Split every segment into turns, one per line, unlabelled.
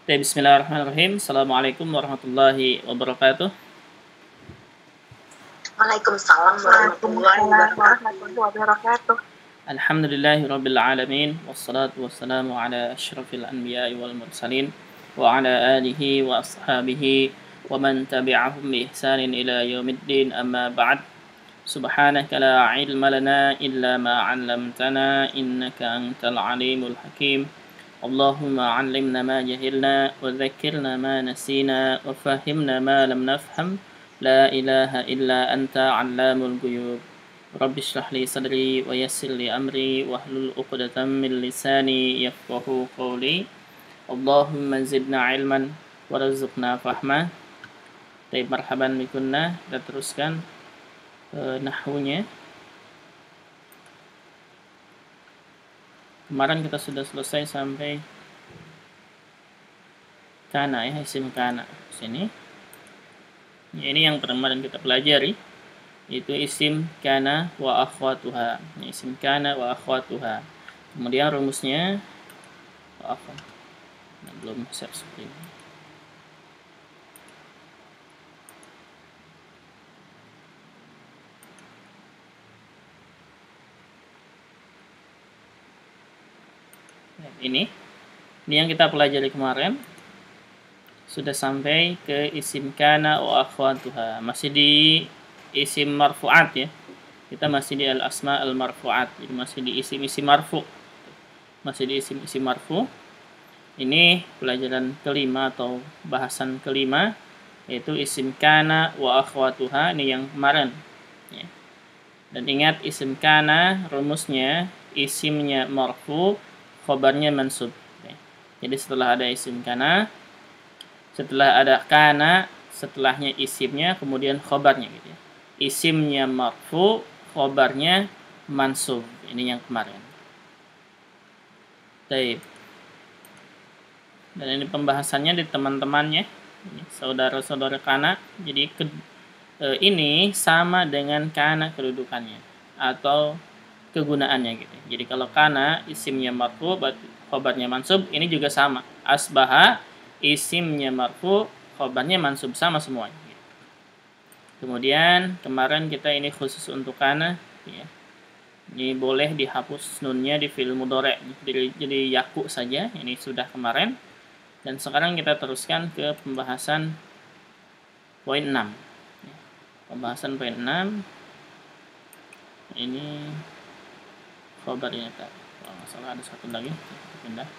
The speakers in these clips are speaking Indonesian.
Bismillahirrahmanirrahim. Assalamualaikum warahmatullahi wabarakatuh.
Waalaikumsalam warahmatullahi wabarakatuh.
Alhamdulillahi rabbil alamin. Wassalatu wassalamu ala asyrafil anbiya'i wal mursalin wa ala alihi wa ashabihi wa man tabi'ahum bi ihsanin ila yaumiddin, amma ba'd. Subhanaka la ilma lana illa ma 'allamtana innaka antal alimul hakim. Allahumma 'allimna ma jahilna wa dhakkirna ma nasina wa fahhimna ma lam nafham. La ilaha illa anta 'allamul ghuyub. Rabbi shrah li sadri wa yassir li amri wahlul 'uqdatam min lisani yafqahu qawli. Allahumma zidna ilman warzuqna fahma. Baik, marhaban bikunna. Kita teruskan nahwunya. Kemarin kita sudah selesai sampai kana ya, isim kana. Sini. Ya, ini yang kemarin kita pelajari, itu isim kana wa akhwatuha. Ya, isim kana wa akhwatuha. Kemudian rumusnya belum share screen. Ini yang kita pelajari kemarin. Sudah sampai ke isim kana wa akhwatuha. Masih di isim marfu'at ya. Kita masih di al-asma al-marfu'at. Jadi masih di isim-isim marfu'. Masih di isim-isim marfu'. Ini pelajaran kelima atau bahasan kelima, yaitu isim kana wa akhwatuha. Ini yang kemarin ya. Dan ingat, isim kana rumusnya isimnya marfu', khobarnya mansub. Jadi setelah ada isim kana, setelah ada kana, setelahnya isimnya, kemudian khobarnya gitu ya. Isimnya marfu, khobarnya mansub. Ini yang kemarin. Baik. Dan ini pembahasannya di teman-temannya, saudara-saudara kana. Jadi ini sama dengan kana kedudukannya atau kegunaannya gitu. Jadi kalau kana isimnya marfu, khobarnya mansub, ini juga sama. Asbaha isimnya marfu, khobarnya mansub, sama semuanya. Kemudian kemarin kita ini khusus untuk kana ya. Ini boleh dihapus nunnya di fi'il mudhari', jadi yaku saja. Ini sudah kemarin. Dan sekarang kita teruskan ke pembahasan poin 6. Pembahasan poin 6. Ini khobarnya tadi. Kalau nggak salah ada satu lagi, kita pindah.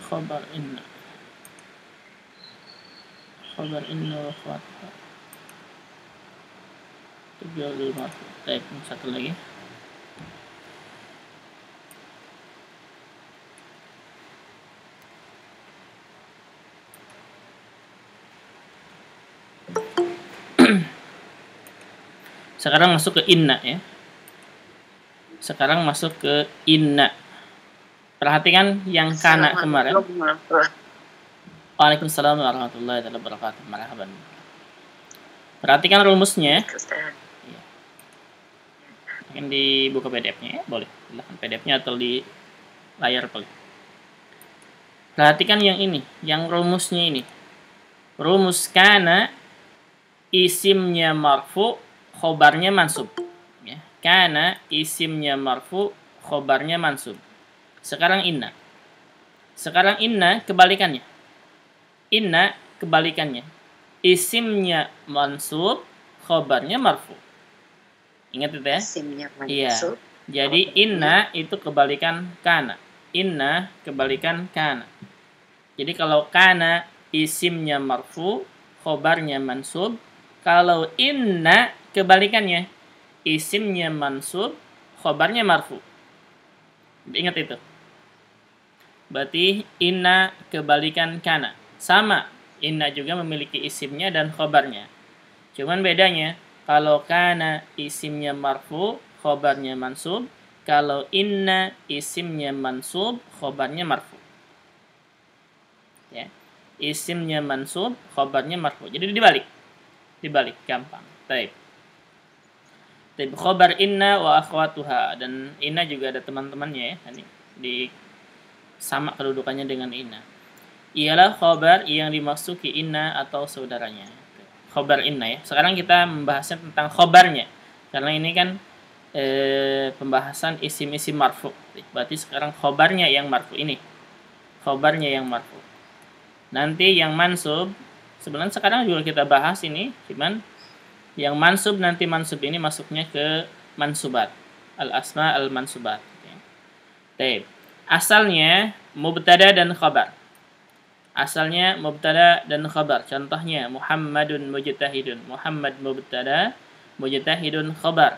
Khobar inna wa akhwatuha. Baik, satu lagi. Sekarang masuk ke inna ya. Sekarang masuk ke inna. Perhatikan yang kana kemarin. Waalaikumsalam warahmatullahi wabarakatuh. Marhaban. Perhatikan rumusnya. Mungkin dibuka PDF-nya ya, boleh. Silahkan PDF-nya atau di layar boleh. Perhatikan yang ini, yang rumusnya ini. Rumus kana isimnya marfu, khobarnya mansub. Ya. Kana isimnya marfu, khobarnya mansub. Sekarang inna. Sekarang inna kebalikannya. Inna kebalikannya. Isimnya mansub, khobarnya marfu. Ingat itu ya?
Isimnya mansub.
Iya. Jadi inna itu kebalikan kana. Inna kebalikan kana. Jadi kalau kana isimnya marfu, khobarnya mansub. Kalau inna kebalikannya, isimnya mansub, khobarnya marfu. Ingat itu. Berarti inna kebalikan kana. Sama, inna juga memiliki isimnya dan khobarnya. Cuman bedanya, kalau kana isimnya marfu, khobarnya mansub. Kalau inna isimnya mansub, khobarnya marfu. Ya. Isimnya mansub, khobarnya marfu. Jadi dibalik. Dibalik, gampang. Baik. Khobar inna wa akhwatuha, dan inna juga ada teman-temannya ya. Ini di sama kedudukannya dengan inna. Ialah khobar yang dimasuki inna atau saudaranya. Khobar inna ya. Sekarang kita membahasnya tentang khobarnya. Karena ini kan pembahasan isim-isim marfu. Berarti sekarang khobarnya yang marfu ini. Khobarnya yang marfu. Nanti yang mansub, sebenarnya sekarang juga kita bahas ini, cuman yang mansub nanti mansub ini masuknya ke mansubat. Al-asma al-mansubat. Baik. Asalnya mubtada dan khabar. Asalnya mubtada dan khabar. Contohnya Muhammadun mujtahidun. Muhammad mubtada, mujtahidun khabar.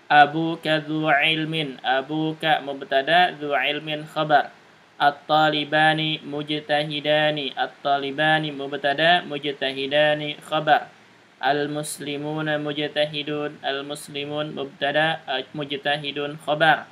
Abuka dzu ilmin. Abuka mubtada, dzu ilmin khabar. At-talibani mujtahidani. At-talibani mubtada, mujtahidani khabar. Al-muslimuna mujtahidun. Al-muslimun mubtada, mujtahidun khabar.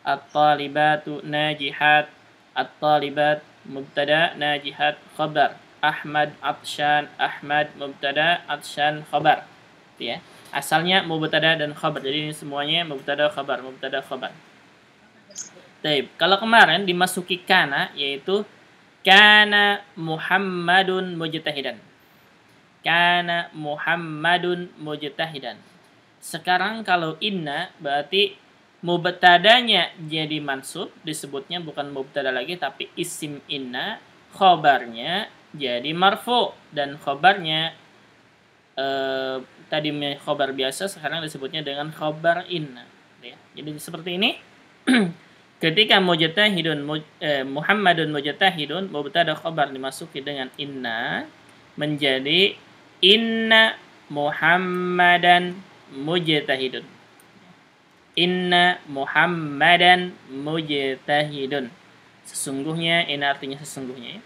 At-talibatu najihat. At-talibat mubtada, najihat khabar. Ahmad atshan. Ahmad mubtada, atshan khabar. Itu ya. Asalnya mubtada dan khabar. Jadi ini semuanya mubtada khabar, mubtada khabar. Baik, kalau kemarin dimasuki kana, yaitu kana Muhammadun mujtahidan. Kana Muhammadun mujtahidan. Sekarang kalau inna berarti mubtadanya jadi mansub, disebutnya bukan mubtada lagi tapi isim inna, khobarnya jadi marfu, dan khobarnya tadi khobar biasa, sekarang disebutnya dengan khobar inna ya. Jadi seperti ini. Ketika mujtahidun Muhammadun mujtahidun, mubtada khobar dimasuki dengan inna, menjadi inna Muhammadan mujtahidun. Inna Muhammadan mujtahidun. Sesungguhnya, ini artinya sesungguhnya ya.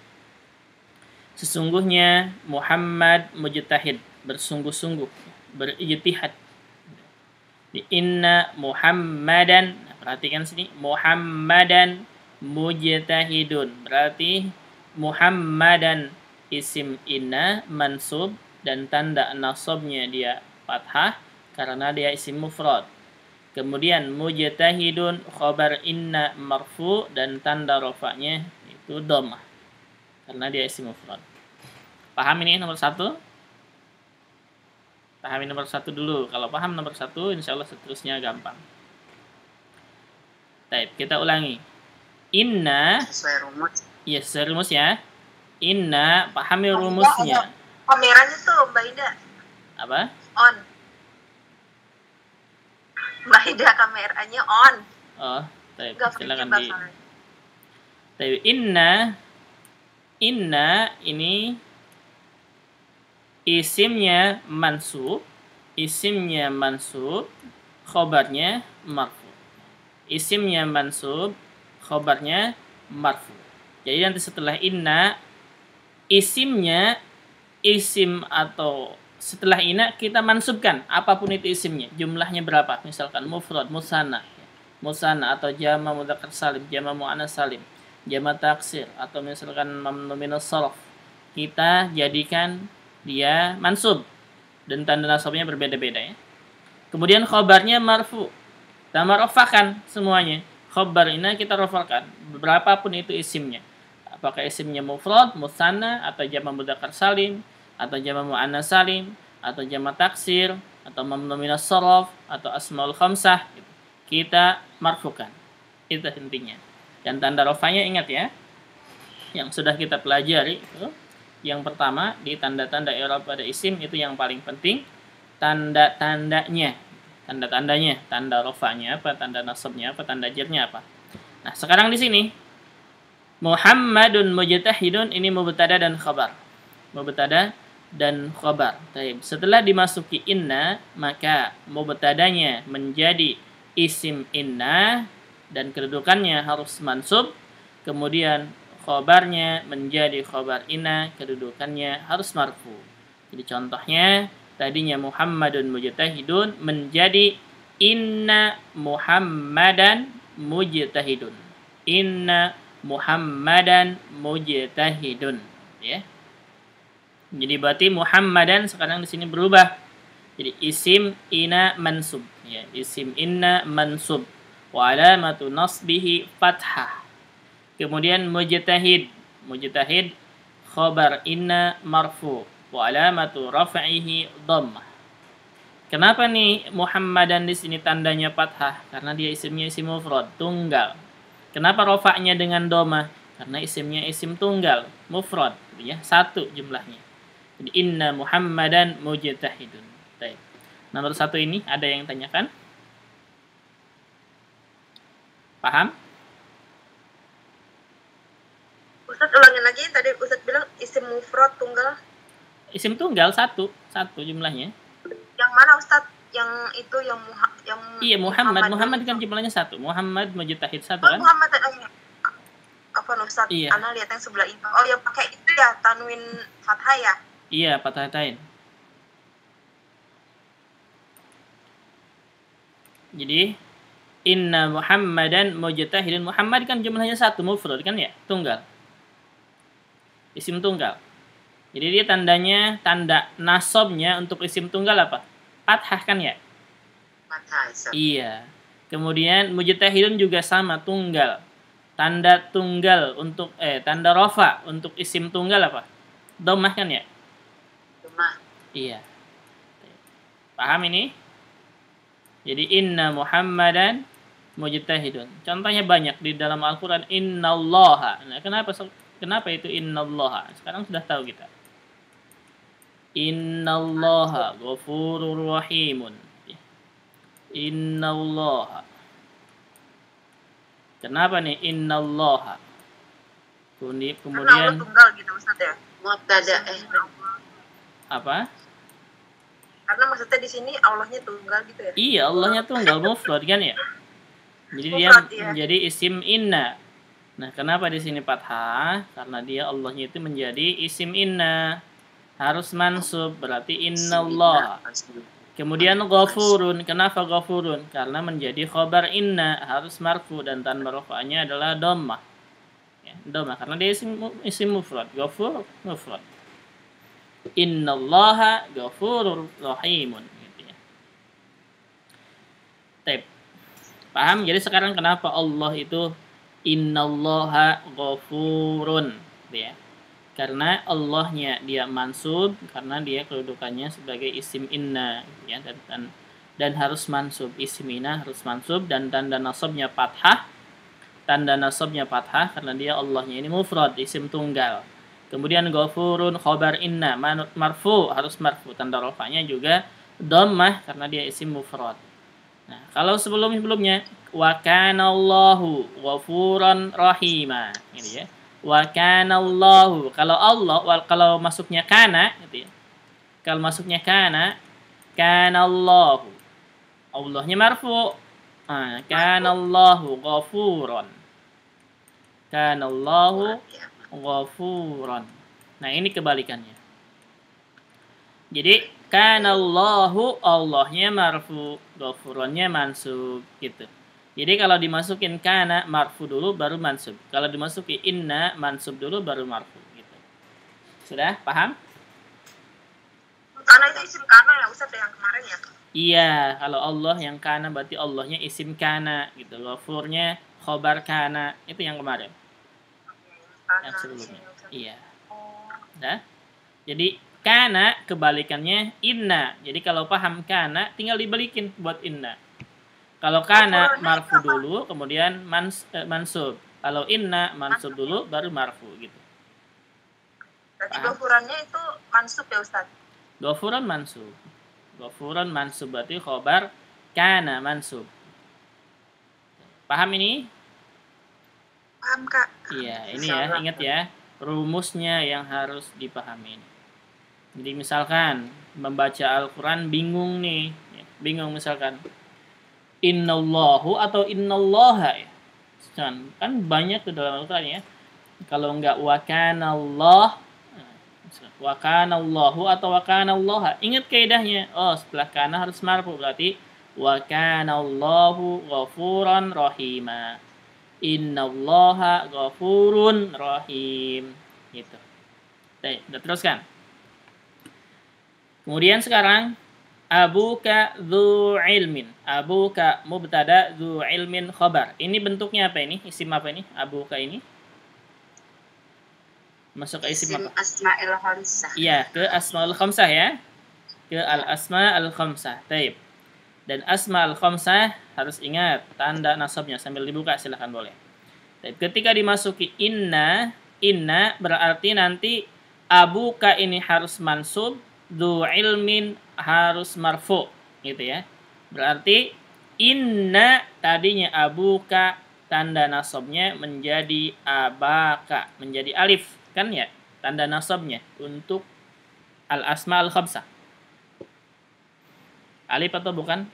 Sesungguhnya Muhammad mujtahid, bersungguh-sungguh, berijtihad. Inna Muhammadan, perhatikan sini, Muhammadan mujtahidun. Berarti Muhammadan isim inna mansub, dan tanda nasabnya dia fathah karena dia isim mufrad. Kemudian mujtahidun khabar inna marfu, dan tanda rafa'nya itu dhammah karena dia isim mufrad. Paham ini nomor 1? Pahami nomor 1 dulu. Kalau paham nomor 1, insya Allah seterusnya gampang. Baik, kita ulangi. Inna,
sesuai rumus.
ya sesuai rumus ya. Inna, pahami rumusnya.
Kameranya tuh Mbak Ida.
Apa?
On. Mbak Ida kameranya on.
Oh, baik.
Nggak
Silakan
pergi
di.
bakalan.
Baik, inna ini isimnya mansub, khobarnya marfu. Isimnya mansub, khobarnya marfu. Jadi nanti setelah inna, isimnya, isim atau setelah inna kita mansubkan apapun itu isimnya. Jumlahnya berapa? Misalkan mufrad, musanna atau jama mudzakkar salim, jama muannas salim, jama taksir, atau misalkan mamnu minas sharaf. Kita jadikan dia mansub, dan tanda nasabnya berbeda-beda ya. Kemudian khobarnya marfu, kita rafakan semuanya. Khobar ini kita rafakan berapapun itu isimnya. Apakah isimnya mufrad, musanna, atau jama mudzakkar salim, atau jama muannas salim, atau jama taksir, atau mamnu minas sharaf, atau asmaul khamsah, kita marfukan. Itu intinya. Dan tanda rafanya ingat ya, yang sudah kita pelajari itu. Yang pertama, di tanda-tanda i'rab pada isim itu yang paling penting tanda-tandanya. Tanda rafanya apa, tanda nasabnya apa, tanda jarnya apa. Nah, sekarang di sini Muhammadun mujtahidun, ini mubtada dan khabar. Mubtada dan khabar. Setelah dimasuki inna, maka mubtadanya menjadi isim inna dan kedudukannya harus mansub. Kemudian khobarnya menjadi khobar inna, kedudukannya harus marfu. Jadi contohnya tadinya Muhammadun mujtahidun menjadi inna Muhammadan mujtahidun. Inna Muhammadan mujtahidun, ya. Jadi berarti Muhammadan sekarang di sini berubah Jadi isim ina mansub, ya, isim inna mansub. Wa alamatu nasbihi fathah. Kemudian mujtahid, mujtahid khabar inna marfu. Wa alamatu raf'ihi dhammah. Kenapa nih Muhammadan di sini tandanya fathah? Karena dia isimnya isim mufrad, tunggal. Kenapa rofaknya dengan doma? Karena isimnya isim tunggal, mufrad, ya, satu jumlahnya. Jadi inna Muhammadan mujtahidun. Baik. Nomor 1 ini ada yang tanyakan? Paham?
Ustadz ulangin lagi, tadi Ustadz bilang isim mufrad tunggal.
Isim tunggal satu jumlahnya.
Yang mana Ustadz? Yang itu yang
Iya, Muhammad kan jumlahnya satu. Muhammad mujtahid satu kan?
Muhammad apa Ustadz?
Iya.
Ana lihat yang sebelah itu. Oh, yang pakai itu ya, tanwin fathah ya?
Iya, fathatain. Jadi inna Muhammadan mujtahidun. Muhammad kan jumlahnya satu, mufrad kan ya? Tunggal. Isim tunggal. Jadi dia tandanya, tanda nasabnya untuk isim tunggal apa? Fathah kan ya?
Fathah.
Iya. Kemudian mujtahidun juga sama, tunggal. Tanda tunggal untuk tanda rafa untuk isim tunggal apa? Dhammah kan ya?
Dhammah.
Iya. Paham ini? Jadi inna Muhammadan mujtahidun. Contohnya banyak di dalam Al-Qur'an, innallaha. Nah, kenapa itu innallaha? Sekarang sudah tahu kita. Innallaha ghafurur rahimun. Innallaha. Kenapa nih innallaha? Kemudian
Allah tunggal gitu Ustaz ya.
Mubtada
apa?
Karena maksudnya di sini Allahnya tunggal gitu ya.
Iya, Allahnya tunggal, mufrad kan ya? Jadi
mufrad,
dia
ya.
menjadi isim inna. Nah, kenapa di sini fathah? Karena dia Allahnya itu menjadi isim inna. Harus mansub, berarti innallaha. Kemudian ghafurun, kenapa ghafurun? Karena menjadi khabar inna, harus marfu dan tanda rafa'nya adalah dhammah. Ya, dhammah karena dia isim mufrad, ghafur mufrad. Innallaha ghafurur rahimun gitu ya. Tep. Paham? Jadi sekarang kenapa Allah itu innallaha ghafurun gitu ya. Karena Allahnya dia mansub, karena dia kedudukannya sebagai isim inna ya, dan harus mansub. Isim inna harus mansub dan tanda nasabnya fathah. Tanda nasabnya fathah karena dia Allahnya ini mufrad, isim tunggal. Kemudian ghafurun khabar inna marfu, harus marfu. Tanda rafa'nya juga dhammah karena dia isim mufrad. Nah, kalau sebelumnya wa kana Allahu ghafuran rahima gitu ya. Wa kana Allahu, kalau masuknya kana gitu ya. Kalau masuknya kana Allahu. Allahnya marfu. Kana Allahu ghafuran. Kana Allahu ghafuran. Nah, ini kebalikannya. Jadi kana Allahu, Allahnya marfu, ghafurannya mansub gitu. Jadi kalau dimasukin kana marfu dulu baru mansub. Kalau dimasuki inna mansub dulu baru marfu gitu. Sudah paham?
Kana itu isim kana ya Ustaz yang kemarin ya?
Iya, kalau Allah yang kana berarti Allahnya isim kana gitu. Ghafurnya khobar kana, itu yang kemarin. Yang sebelumnya. Iya. Nah, jadi kana kebalikannya inna. Jadi kalau paham kana tinggal dibalikin buat inna. Kalau kana marfu dulu, kemudian mansub. Kalau inna mansub dulu, baru marfu gitu.
Berarti ghafurannya itu mansub ya Ustaz?
Ghafuran mansub. Ghafuran mansub berarti khobar kana mansub. Paham ini?
Paham Kak.
Iya, ini ya, ingat ya. Rumusnya yang harus dipahami. Jadi misalkan membaca Al-Quran bingung nih. Bingung misalkan. Innallahu atau innallaha ya. Kan banyak tuh dalam Al-Quran ya. Kalau enggak wakanallah, wakanallahu atau wakanallaha. Ingat kaidahnya. Oh, setelah kana harus marfu berarti wakanallahu ghafuran rahima. Innallaha ghafurun rahim. Gitu. Baik, udah teruskan. Kemudian sekarang Abuka dzu ilmin. Abuka mubtada, dzu ilmin khobar. Ini bentuknya apa ini? Isim apa ini? Abuka ini? Masuk ke isim
Isim
apa?
asma'il khamsah.
Iya, ke asmaul khamsah ya. Ke al-asma al-khamsah. Taib. Dan asma al-khamsah harus ingat tanda nasabnya sambil dibuka silahkan boleh. Taib. Ketika dimasuki inna berarti nanti abuka ini harus mansub, dzu ilmin harus marfu, gitu ya. Berarti inna tadinya abuka tanda nasabnya menjadi abaka, menjadi alif kan ya? Tanda nasabnya untuk al-asma al-khamsah. Alif atau bukan?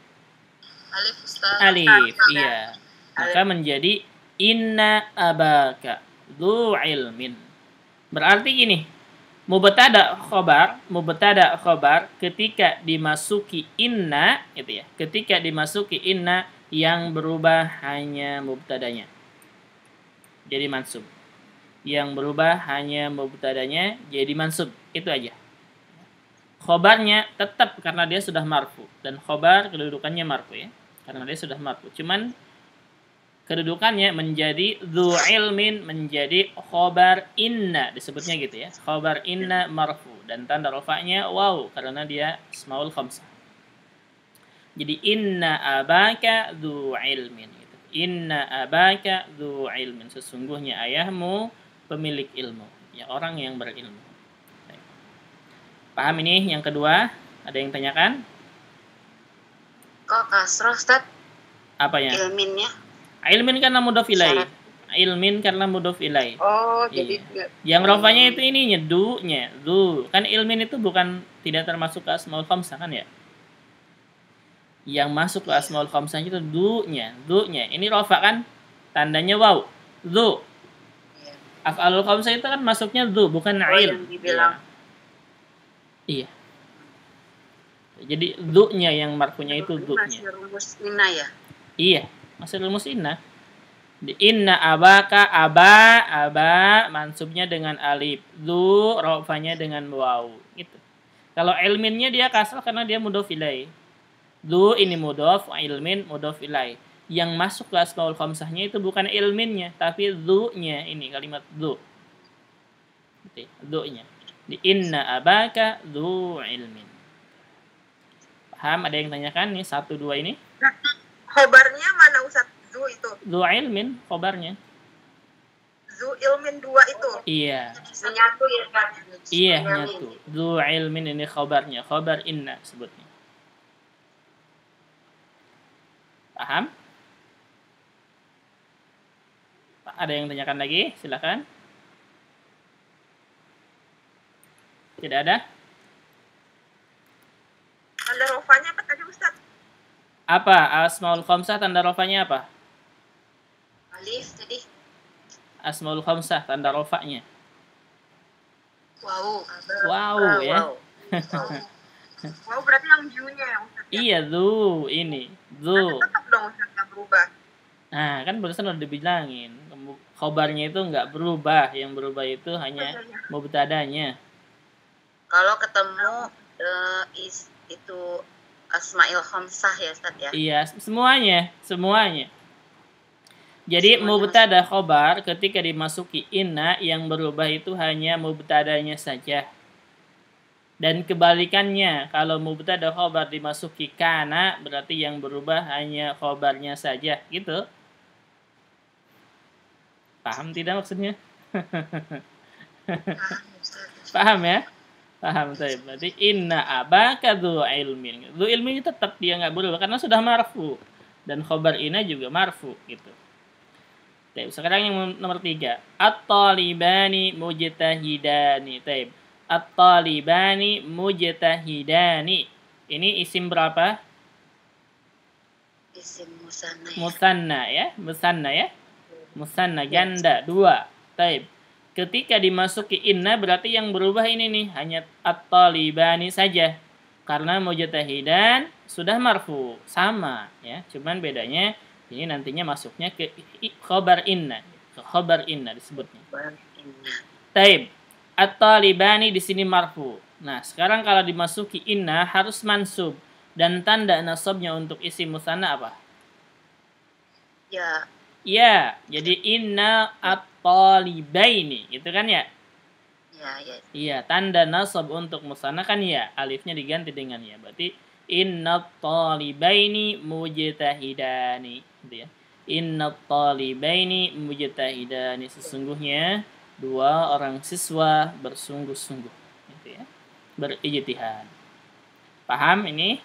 Alif Ustaz.
Alif, iya. Maka menjadi inna abaka dzu ilmin. Berarti gini, mubtada khobar ketika dimasuki inna itu ya. Ketika dimasuki inna yang berubah hanya mubtadanya. Jadi mansub. Yang berubah hanya mubtadanya jadi mansub. Itu aja. Khobarnya tetap karena dia sudah marfu dan khobar kedudukannya marfu ya. Karena dia sudah marfu. Cuman kedudukannya menjadi dzu ilmin menjadi khobar inna disebutnya gitu ya. Khobar inna marfu dan tanda rafa'nya waw karena dia asmaul khamsah. Jadi inna abaka dzu ilmin gitu. Inna abaka dzu ilmin sesungguhnya ayahmu pemilik ilmu, ya orang yang berilmu. Paham ini yang kedua? Ada yang tanyakan?
Kok kasroh Ustaz?
Apanya?
Ilminnya.
Ilmin karena mudhof ilai. Ilmin karena mudhof ilai.
Oh,
Iya.
jadi
Yang rofanya itu ininya du-nya, du. Kan ilmin itu bukan tidak termasuk ke asmaul khamsah kan ya? Yang masuk ke asmaul khamsah itu du-nya, du-nya. Ini rofa kan? Tandanya waw. Du.
Iya.
Af'alul khamsah itu kan masuknya du, bukan il.
Yang dibilang.
Iya. Jadi du-nya yang marfunya itu du-nya.
Masih rumus inna ya?
Iya, masih rumus inna. Di inna abaka aba mansubnya dengan alif, du rofanya dengan waw gitu. Kalau ilminnya dia kasrah karena dia mudhof ilai. Du ini mudhof, ilmin mudhof ilai. Yang masuk ke asmaul khamsahnya itu bukan ilminnya, tapi du-nya ini kalimat du. Gitu, du-nya. Di inna abaka du ilmin. Paham? Ada yang tanyakan nih 1 2 ini?
Khobarnya mana Ustaz? Zu itu.
Du ilmin khobarnya.
Zu ilmin 2 itu.
Iya.
Menyatu ya Pak.
Iya, nyatu. Du ilmin ini khobarnya, khobar inna sebutnya. Paham? Ada yang tanyakan lagi? Silakan. Tidak ada?
Tanda rofanya apa tadi Ustaz?
Apa? Asmaul khamsah tanda rofanya apa?
Alif tadi.
Asmaul khamsah tanda rofanya.
Wow.
Wow ya.
Wow berarti yang ju-nya ya Ustaz?
Iya, du ini. Du.
Tetap dong Ustaz nggak berubah.
Nah, kan barusan udah dibilangin. Khobarnya itu nggak berubah. Yang berubah itu hanya mubtadanya.
Kalau ketemu itu asmaul khamsah ya Ustaz ya?
Iya, semuanya. Jadi mubtada khobar ketika dimasuki inna yang berubah itu hanya mubtadanya saja. Dan kebalikannya, kalau mubtada khobar dimasuki kana berarti yang berubah hanya khobarnya saja, gitu. Paham tidak maksudnya? Paham ya? Paham saya. Berarti inna abaka dzu ilmin. Dzu ilmin tetap dia nggak berubah karena sudah marfu dan khobar inna juga marfu gitu. Taib. Sekarang yang nomor 3. At-talibani mujtahidani. Taib. At-talibani mujtahidani. Ini isim berapa?
Isim musanna.
Musanna ya. Musanna ya. Musanna ganda 2. Taib. Ketika dimasuki inna berarti yang berubah ini nih hanya at-talibani saja. Karena mujtahidan sudah marfu, sama ya. Cuman bedanya ini nantinya masuknya ke khobar inna. Khobar inna disebutnya. Taib. At-talibani di sini marfu. Nah, sekarang kalau dimasuki inna harus mansub. Dan tanda nasabnya untuk isim musanna apa?
Ya.
Ya, jadi inna at-talibaini, gitu kan ya?
Ya, ya.
Iya, tanda nasab untuk musanna kan ya, alifnya diganti dengan ya. Berarti inna talibaini mujtahidani, gitu ya. Inna talibaini mujtahidani, sesungguhnya dua orang siswa bersungguh-sungguh, gitu ya. Berijtihad. Paham ini?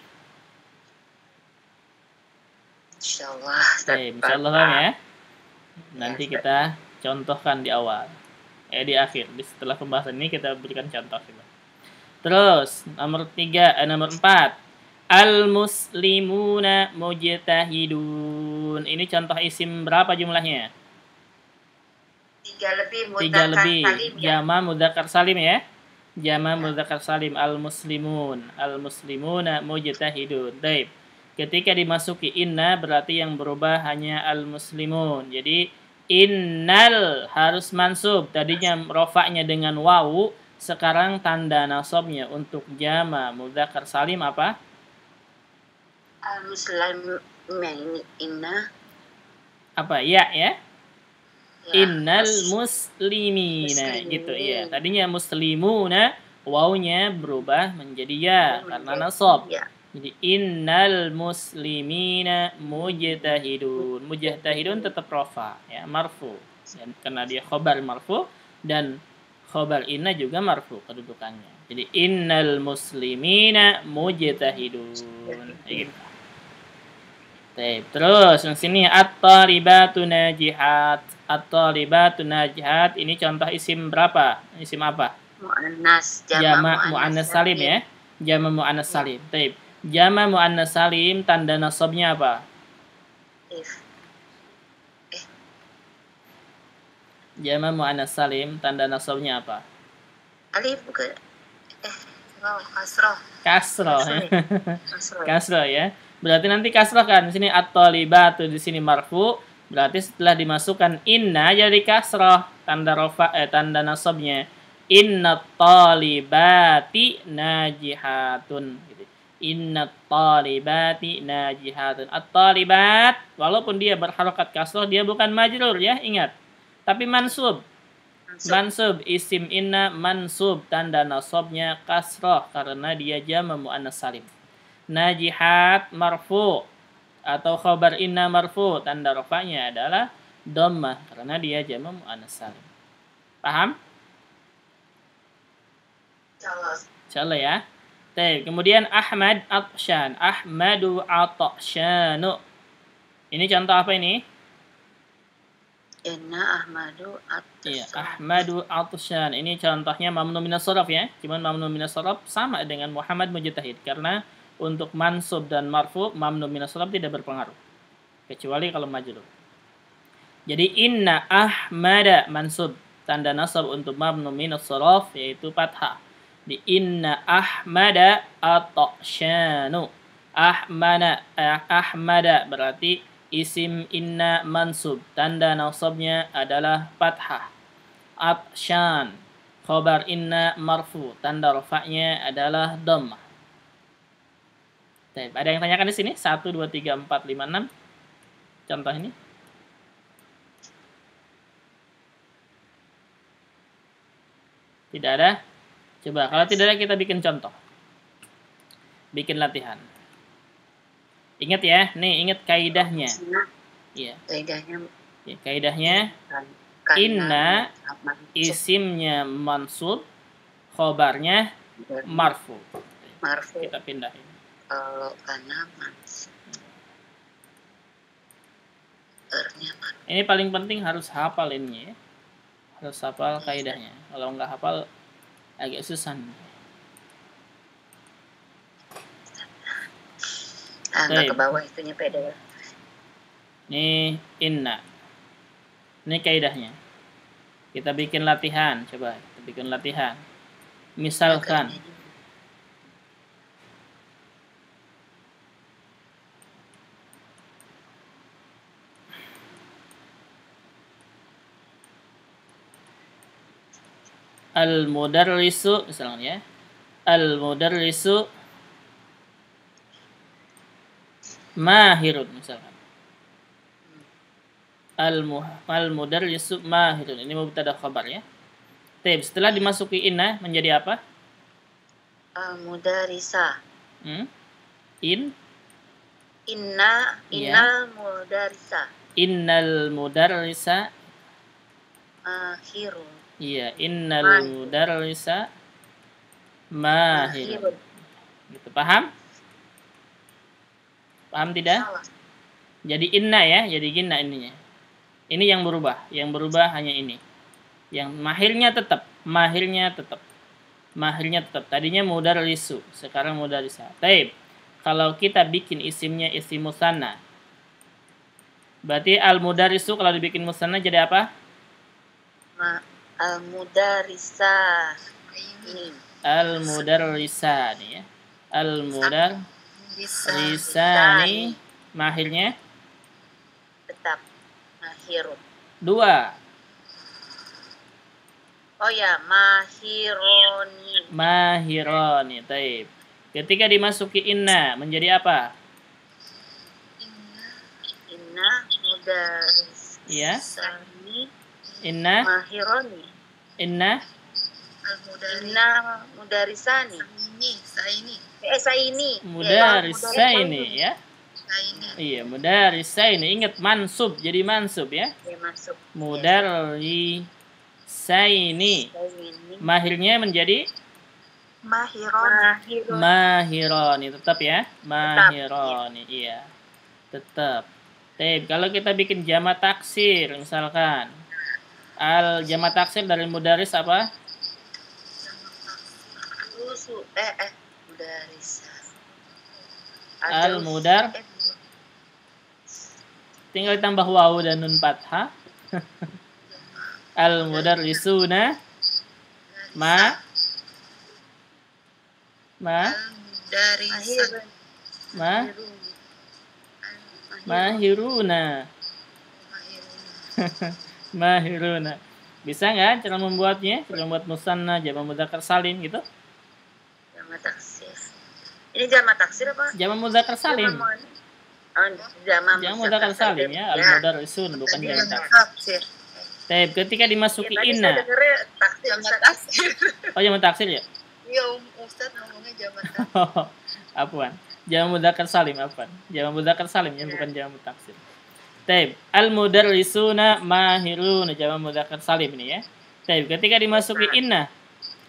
Insyaallah.
Insyaallah paham ya. Nanti kita contohkan di awal. Di akhir. Setelah pembahasan ini kita berikan contoh. Terus nomor 4. Al-muslimuna mujtahidun. Ini contoh isim berapa jumlahnya?
3 lebih.
3 lebih.
Salim, ya?
Jama mudzakkar salim ya. Jama mudzakkar salim al-muslimun. Al-muslimuna mujtahidun. Baik. Ketika dimasuki inna berarti yang berubah hanya al-muslimun. Jadi innal harus mansub. Tadinya rofaknya dengan wawu, sekarang tanda nasabnya untuk jama mudzakkar salim apa?
Al-muslimin inna.
Apa? Ya. Innal muslimina gitu ya. Tadinya muslimuna wawunya berubah menjadi ya karena nasab.
Ya.
Jadi innal muslimina mujtahidun. Mujtahidun tetap rafa ya, marfu. Dan karena dia khobar marfu dan khobar inna juga marfu kedudukannya. Jadi innal muslimina mujtahidun. Gitu. Terus di sini at-talibatu najihat. At-talibatu najihat ini contoh isim berapa? Isim apa?
Muannas,
jama muannas salim ya. Jama muannas salim. Baik. Jama muannas salim tanda nasabnya apa? Jama muannas salim tanda nasabnya apa?
Alif bukan. Kasroh.
Kasroh ya. Kasroh ya. Berarti nanti kasroh kan di sini at-talibatu di sini marfu, berarti setelah dimasukkan inna jadi kasroh tanda rofa tanda nasabnya. Inna talibati najihatun gitu. Inna talibati najihatun. At-talibat walaupun dia berharokat kasroh dia bukan majrur ya, ingat. Tapi mansub. Mansub isim inna mansub tanda nasabnya kasroh karena dia jama muannas salim. Najihat marfu atau khabar inna marfu tanda rafanya adalah dhammah karena dia jama muannas salim. Paham? Insyaallah ya. Kemudian Ahmad Atshan. Ahmadu Atshanu. Ini contoh apa ini?
Inna Ahmadu Atshan.
Iya, Ahmadu Atshan. Ini contohnya mamnu minas shoraf ya. Cuman mamnu minas shoraf sama dengan Muhammad mujtahid karena untuk mansub dan marfu mamnu minas shoraf tidak berpengaruh. Kecuali kalau majrur. Jadi inna Ahmada mansub, tanda nasab untuk mamnu minas shoraf yaitu fathah. Di inna Ahmada Atshanu. Ahmada berarti isim inna mansub, tanda nasabnya adalah fathah. Atshan, khabar inna marfu, tanda rafa'nya adalah dhammah. Ada yang tanyakan di sini? 1 2 3 4 5 6. Contoh ini. Tidak ada? Coba kalau tidak ada kita bikin contoh. Bikin latihan. Ingat ya, nih ingat kaidahnya. Iya. Kaidahnya inna isimnya mansub, khobarnya marfu. Kita pindahin.
Karena mansub.
Ini paling penting harus hafal ini ya. Harus hafal kaidahnya. Kalau nggak hafal agak susah.
Nggak ke bawah itunya pede.
Ini inna. Ini kaidahnya. Kita bikin latihan. Coba kita bikin latihan. Misalkan al-mudarrisu misalnya ya. Al-mudarrisu mahirun misalkan. Al-mudarrisu mahirun. Ini mubtada khabar ya. Taib, setelah dimasuki inna menjadi apa?
Mudarisa.
Inna
mudarisa.
Innal mudarrisa
mahirun.
Iya, innal mudarrisa mahirun. Gitu, paham? Paham tidak?
Salah.
Jadi inna ya, jadi ginna ininya. Ini yang berubah. Yang berubah hanya ini. Yang mahirnya tetap. Mahirnya tetap. Tadinya mudarrisu, sekarang mudarrisa. Taib. Kalau kita bikin isimnya isim musanna, berarti al-mudarrisu kalau dibikin musanna jadi apa?
Al-mudarrisa. Ini.
Al-mudarrisani ya. Al-mudarrisani. Mahirnya?
Tetap. Mahirun.
2.
Oh ya, mahironi.
Mahironi, taib. Ketika dimasuki inna menjadi apa?
Inna mudaris.
Iya.
Inna mahironi.
Inna
mudarisani. Saini.
Mudarisaini ya. Iya, mudarisaini. Ingat mansub, jadi mansub ya.
Iya, mansub.
Mudarisaini. Mahirnya menjadi mahironi, tetap ya. Mahironi, iya. Tetap. Taib, kalau kita bikin jamak taksir misalkan. Jamak taksir dari mudaris apa?
Mudarisa.
Al-mudar. Tinggal ditambah wawu dan nun fathah. Al-mudarrisuna mahiruna. Mahiruna. Bisa nggak cara membuatnya? Cara membuat musanna, jamak mudzakkar salim gitu?
Jamak taksir. Ini jamak taksir apa?
Jamak mudzakkar salim. Jamak mudzakkar salim ya, al-mudarrisun bukan jamak taksir. Taib, ketika dimasuki inna.
Jamak taksir.
Oh, jamak taksir ya?
Iya, Ustaz ngomongnya jamak taksir.
Apaan? Jamak mudzakkar salim apaan? Jamak mudzakkar salim ya, bukan jamak taksir. Taib, al-mudarrisuna mahirun, jamak mudzakkar salim ini ya. Taib, ketika dimasuki inna.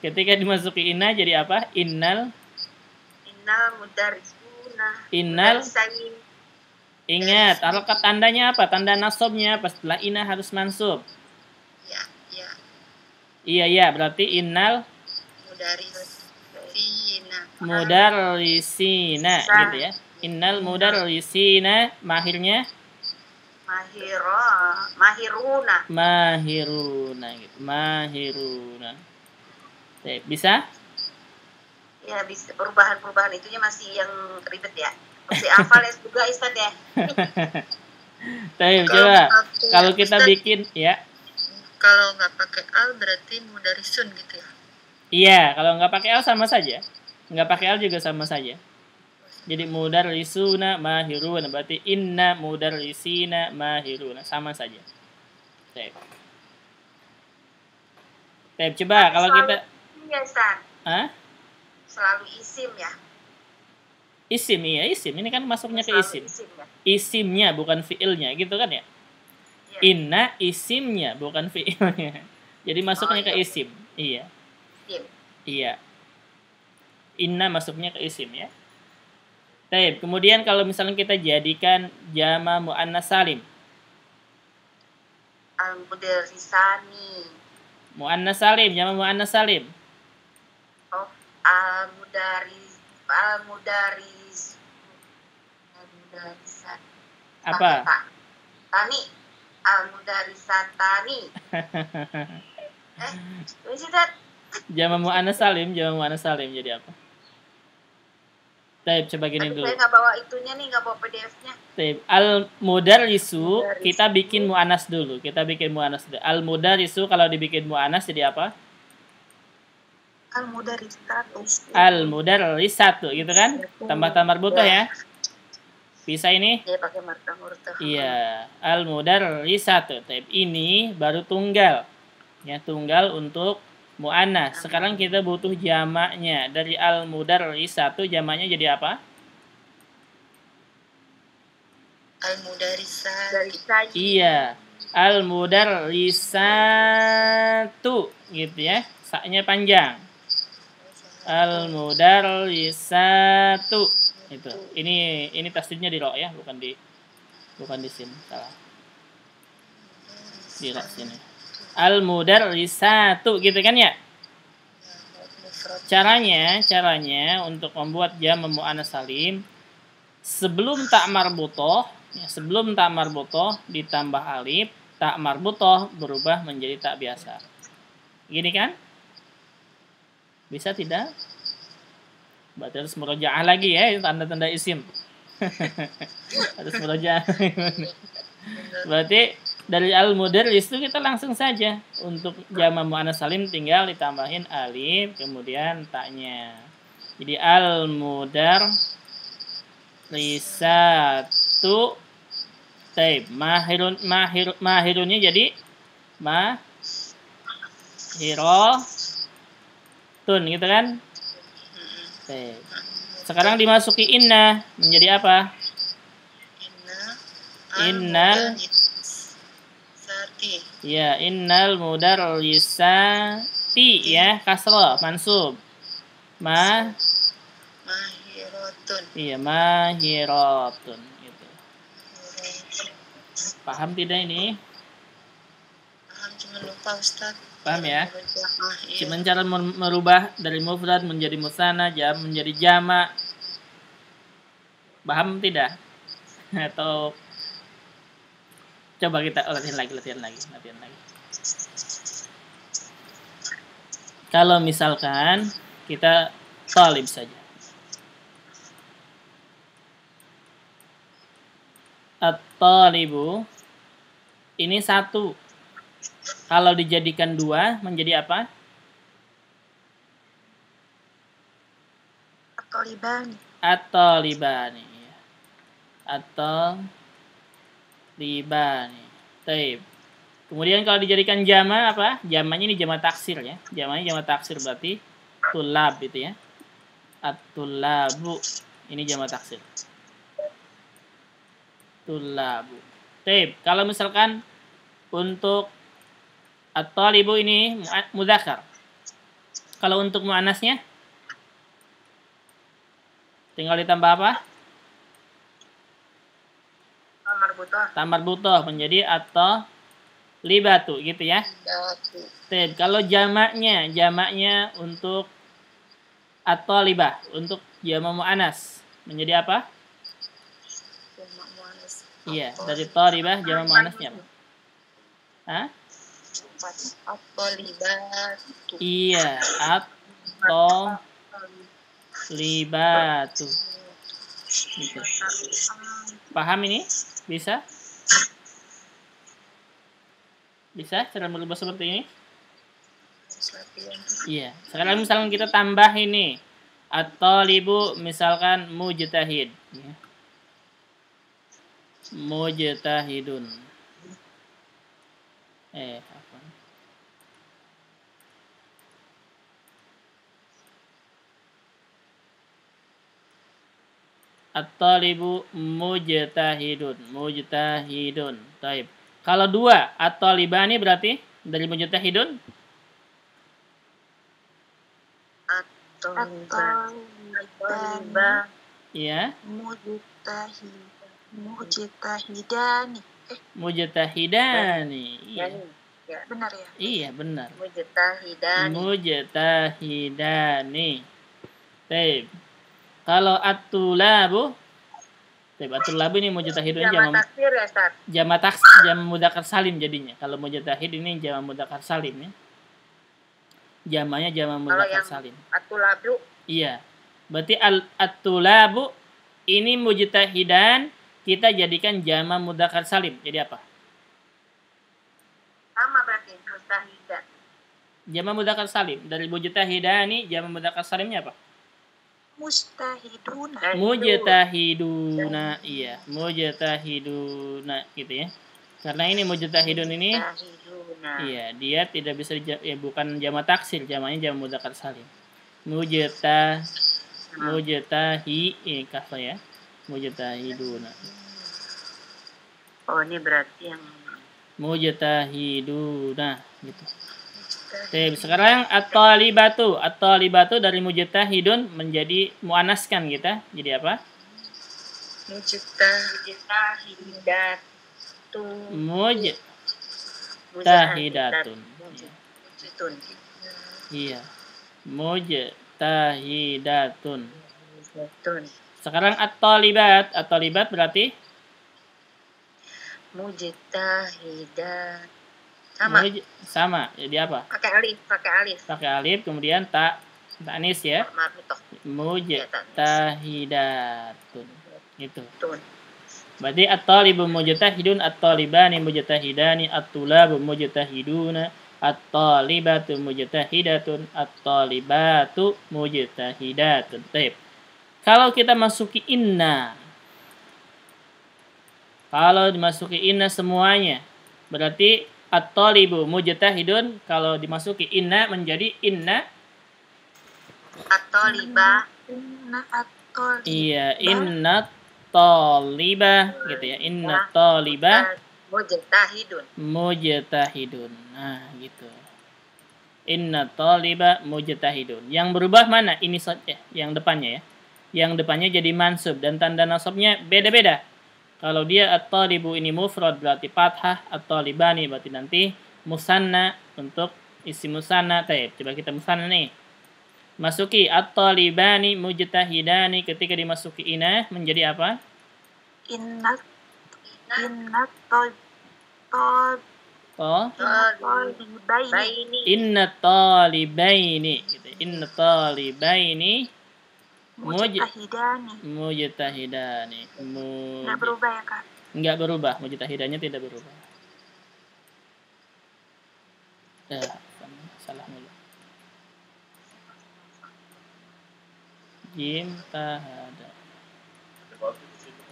Ketika dimasuki inna jadi apa? Innal mudarrisuna. Ingat, harokat tandanya apa? Tanda nasabnya apa? Setelah inna harus mansub. Iya, berarti innal mudarrisina gitu ya. Innal mudarrisina mahirnya mahiruna gitu. Mahiruna. Bisa?
Ya, bisa. Perubahan itunya masih yang ribet ya. Masih hafal ya juga Ustaz ya.
Coba kalau kita bikin ya.
Kalau nggak pakai al berarti mudarisun gitu ya.
Iya, kalau nggak pakai al sama saja. Nggak pakai al juga sama saja. Jadi mudarrisuna mahiruna, berarti inna mudarrisina mahiruna, sama saja. Taib, coba kalau kita
iya, Ustaz. Selalu isim ya.
Isim, iya isim. Ini kan masuknya ke isim. Isimnya bukan fiilnya, gitu kan ya? Inna isimnya bukan fiilnya. Jadi masuknya ke isim. Iya. Inna masuknya ke isim ya. Taib. Kemudian kalau misalnya kita jadikan jama muannas salim.
Al-mudarrisani.
Muannas salim, jama muannas salim.
Oh, al-mudarris.
Apa?
Tani. Al-mudarrisatani.
Jama muannas salim jadi apa? Taib, coba gini dulu.
Saya nggak bawa itunya nih, nggak bawa PDF-nya.
Taib, al-mudarrisu kita bikin muannas dulu. Al-mudarrisu kalau dibikin muannas jadi apa?
Al-mudarrisatu.
Al-mudarrisatu gitu kan? Tambah-tambah butuh ya. Bisa ini?
Dia pakai marka murta.
Iya, al-mudarrisatu. Ini baru tunggal. Ya, tunggal untuk muannas. Sekarang kita butuh jamaknya. Dari al-mudarrisatu jamaknya jadi apa?
Al-mudarrisat.
Iya, al-mudarrisatu gitu ya. Saknya panjang. Al-mudarrisatu. Itu. Ini tasdidnya di ro ya, bukan di sin. Salah. Di ro sini. Al-mudarrisatu gitu kan ya? Caranya untuk membuat jam muannats salim sebelum tak marbutoh, ya, sebelum tak marbutoh ditambah alif, tak marbutoh berubah menjadi tak biasa. Gini kan? Bisa tidak? Berarti harus murojaah lagi ya, tanda-tanda isim. Harus murojaah. Berarti dari al-mudarris itu kita langsung saja untuk jama' muannats salim tinggal ditambahin alif kemudian taknya. Jadi al-mudarrisatu. Taib, mahirunnya jadi mahiratun gitu kan? Taib. Sekarang dimasuki inna menjadi apa? Innal ya, innal mudarrisati ya, kasrah mansub. Mahiratun. Iya, mahiratun gitu. Paham tidak ini?
Paham, cuma lupa Ustaz.
Paham ya? Cuman cara merubah dari mufrad menjadi musanna, jam menjadi jama. Paham tidak? Atau coba kita latihan lagi. Kalau misalkan kita talib saja. At-talibu ini satu. Kalau dijadikan dua menjadi apa? At-talibani. Taib. Kemudian kalau dijadikan jama apa? Jamanya ini jama taksir ya. Jamanya jama taksir berarti tulab itu ya. At-tulabu. Ini jama taksir. Tulabu. Taib. Kalau misalkan untuk at-talibu ini mudzakkar. Kalau untuk muannasnya tinggal ditambah apa? Tamar butoh menjadi atau libatu gitu ya. Taib. Kalau jamaknya untuk atau libah untuk jama' muannas menjadi apa? Iya, dari talibah jama' muannasnya apa? Hah?
At-talibatu.
Iya, atau libatu. Gitu. Paham ini? Bisa? Bisa cara merubah seperti ini? Iya. Sekarang misalkan kita tambah ini at-talibu misalkan mujtahid ya. Mujtahidun. Apa? At-talibu mujtahidun. Taib. Kalau dua at-talibani berarti dari mujtahidun?
At-talibani.
Iya.
Mujtahidani.
Mujtahidani. Iya.
Ya, benar ya?
Iya, benar.
Mujtahidani.
Taib. Kalau at-tulabu, taib, at-tulabu ini mujtahidun
jama' taksir ya, Ustaz?
Jama' mudzakkar salim jadinya. Kalau mujtahid ini jama' mudzakkar salim ya. Jamanya jama' mudzakkar salim.
At-tulabu.
Iya. Berarti at-tulabu ini mujtahidan kita jadikan jama' mudzakkar salim. Jadi apa?
Sama berarti mujtahidan.
Jama' mudzakkar salim. Dari mujtahidani jama' mudzakkar salimnya apa?
Mujtahiduna.
Mujtahiduna, iya, mujtahiduna gitu ya. Karena ini mujtahidun ini
Mujtahiduna.
iya, dia tidak bisa bukan jamak taksir, jamaknya jamak mudzakkar salim. Mujtahi ini kafah ya. Mujtahiduna.
Oh, ini berarti yang
Mujtahiduna gitu. Oke, sekarang at-talibatu dari mujtahidun menjadi muannaskan kita. Jadi apa? Mujtahidatun. Iya. Mujtahidatun. Sekarang at-talibat berarti
mujtahidat.
Sama. Jadi apa?
Pakai alif.
Kemudian ta'nis ya. Mujtahidatun. Itu. Berarti at-talibu mujtahidun, at-talibani mujtahidani, at-tulabu mujtahiduna, at-talibatu mujtahidatun, at-talibatu mujtahidatun. Baik. Kalau kita masuki inna. Kalau dimasuki inna semuanya, berarti at-talibu mujtahidun. Kalau dimasuki inna menjadi inna
at-talibah.
Iya, inna talibah gitu ya. Inna talibah mujtahidun. Nah, gitu. Inna talibah mujtahidun. Yang berubah mana? Ini saja, yang depannya ya. Yang depannya jadi mansub dan tanda nasabnya beda-beda. Kalau dia at-talibu ini mufrad berarti fathah, at-talibani berarti nanti musanna untuk isim musanna. Coba kita musanna nih. Masuki at-talibani mujtahidani, ketika dimasuki inah menjadi apa?
Inna
talibaini gitu. Inna talibaini
mujtahidani. Enggak berubah ya, Kak?
Enggak berubah, mujtahidannya tidak berubah. Salah mulu. Jim tahada.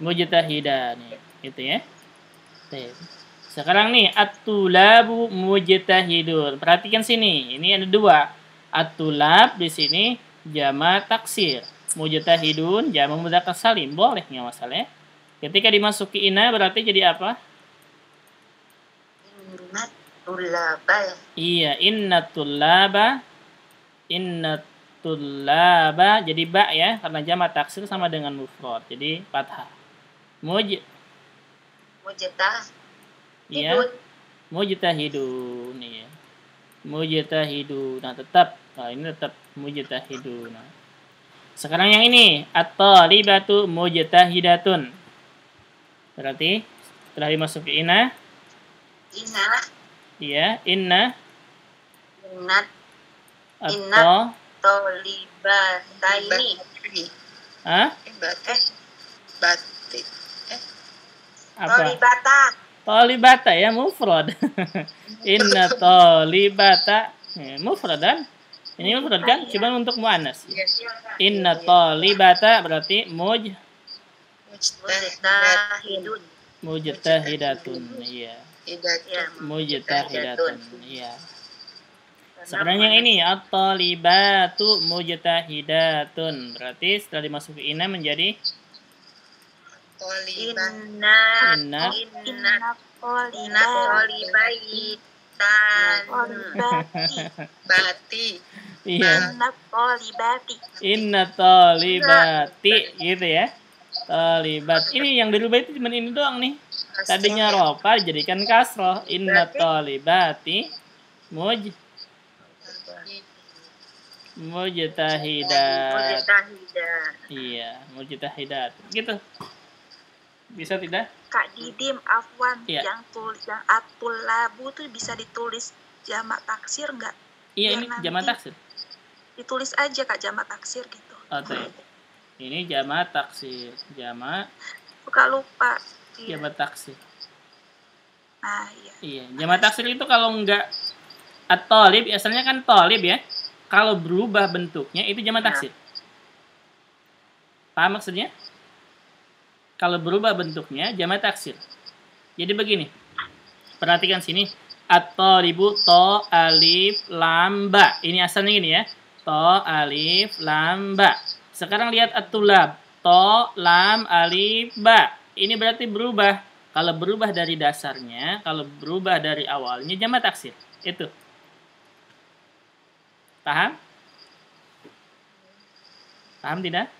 Mujtahidani, gitu ya. Sekarang nih at-tulabu mujtahidun. Perhatikan sini, ini ada dua. At-tulab di sini jamak taksir. Mujtahidun jamak mudzakkar salim. Boleh nggak masalah ya? Ketika dimasuki ina berarti jadi apa? Iya, innatulaba jadi ba ya, karena jamak taksir sama dengan mufrad. Jadi fathah. Iya. Mujtahidun ya. Mujtahidun. Nah, ini tetap mujtahidun. Nah. Sekarang yang ini at-talibatu mujtahidatun. Berarti setelah dimasuki inna. Iya, inna.
Tolibataini.
Hah? Apa? Tolibata ya, mufrad. Inna tolibata mufrad kan? Ini mufrad kan? Cuma untuk muannas. Inna tolibata berarti mujtahidatun. Iya. Mujtahidatun. Iya. Sekarang yang ini at-talibatu mujtahidatun. Berarti setelah dimasuki inna menjadi
Inna talibati.
Iya. Inna talibati gitu ya. Talibat. Ini yang dirubah itu cuma ini doang nih. Tadinya rofa jadikan kasroh. Inna talibati mujtahidat. Iya, mujtahidat. Gitu. Bisa tidak?
Kak Didim, afwan,
ya.
yang at-tulabu tuh bisa ditulis jamak taksir enggak?
Iya, ini jamak taksir.
Ditulis aja Kak jamak taksir gitu.
Ini jamak taksir, jamak.
Suka lupa.
Jamak taksir.
Nah, iya.
Iya, jamak taksir itu kalau enggak at-talib, asalnya kan talib ya. Kalau berubah bentuknya itu jamak taksir. Paham maksudnya? Kalau berubah bentuknya jamak taksir. Jadi begini. Perhatikan sini. At-thalibu to alif lam ba. Ini asalnya gini ya. To alif lam ba. Sekarang lihat at-tulab. To lam alif ba. Ini berarti berubah. Kalau berubah dari dasarnya, kalau berubah dari awalnya jamak taksir. Itu. Paham? Paham tidak?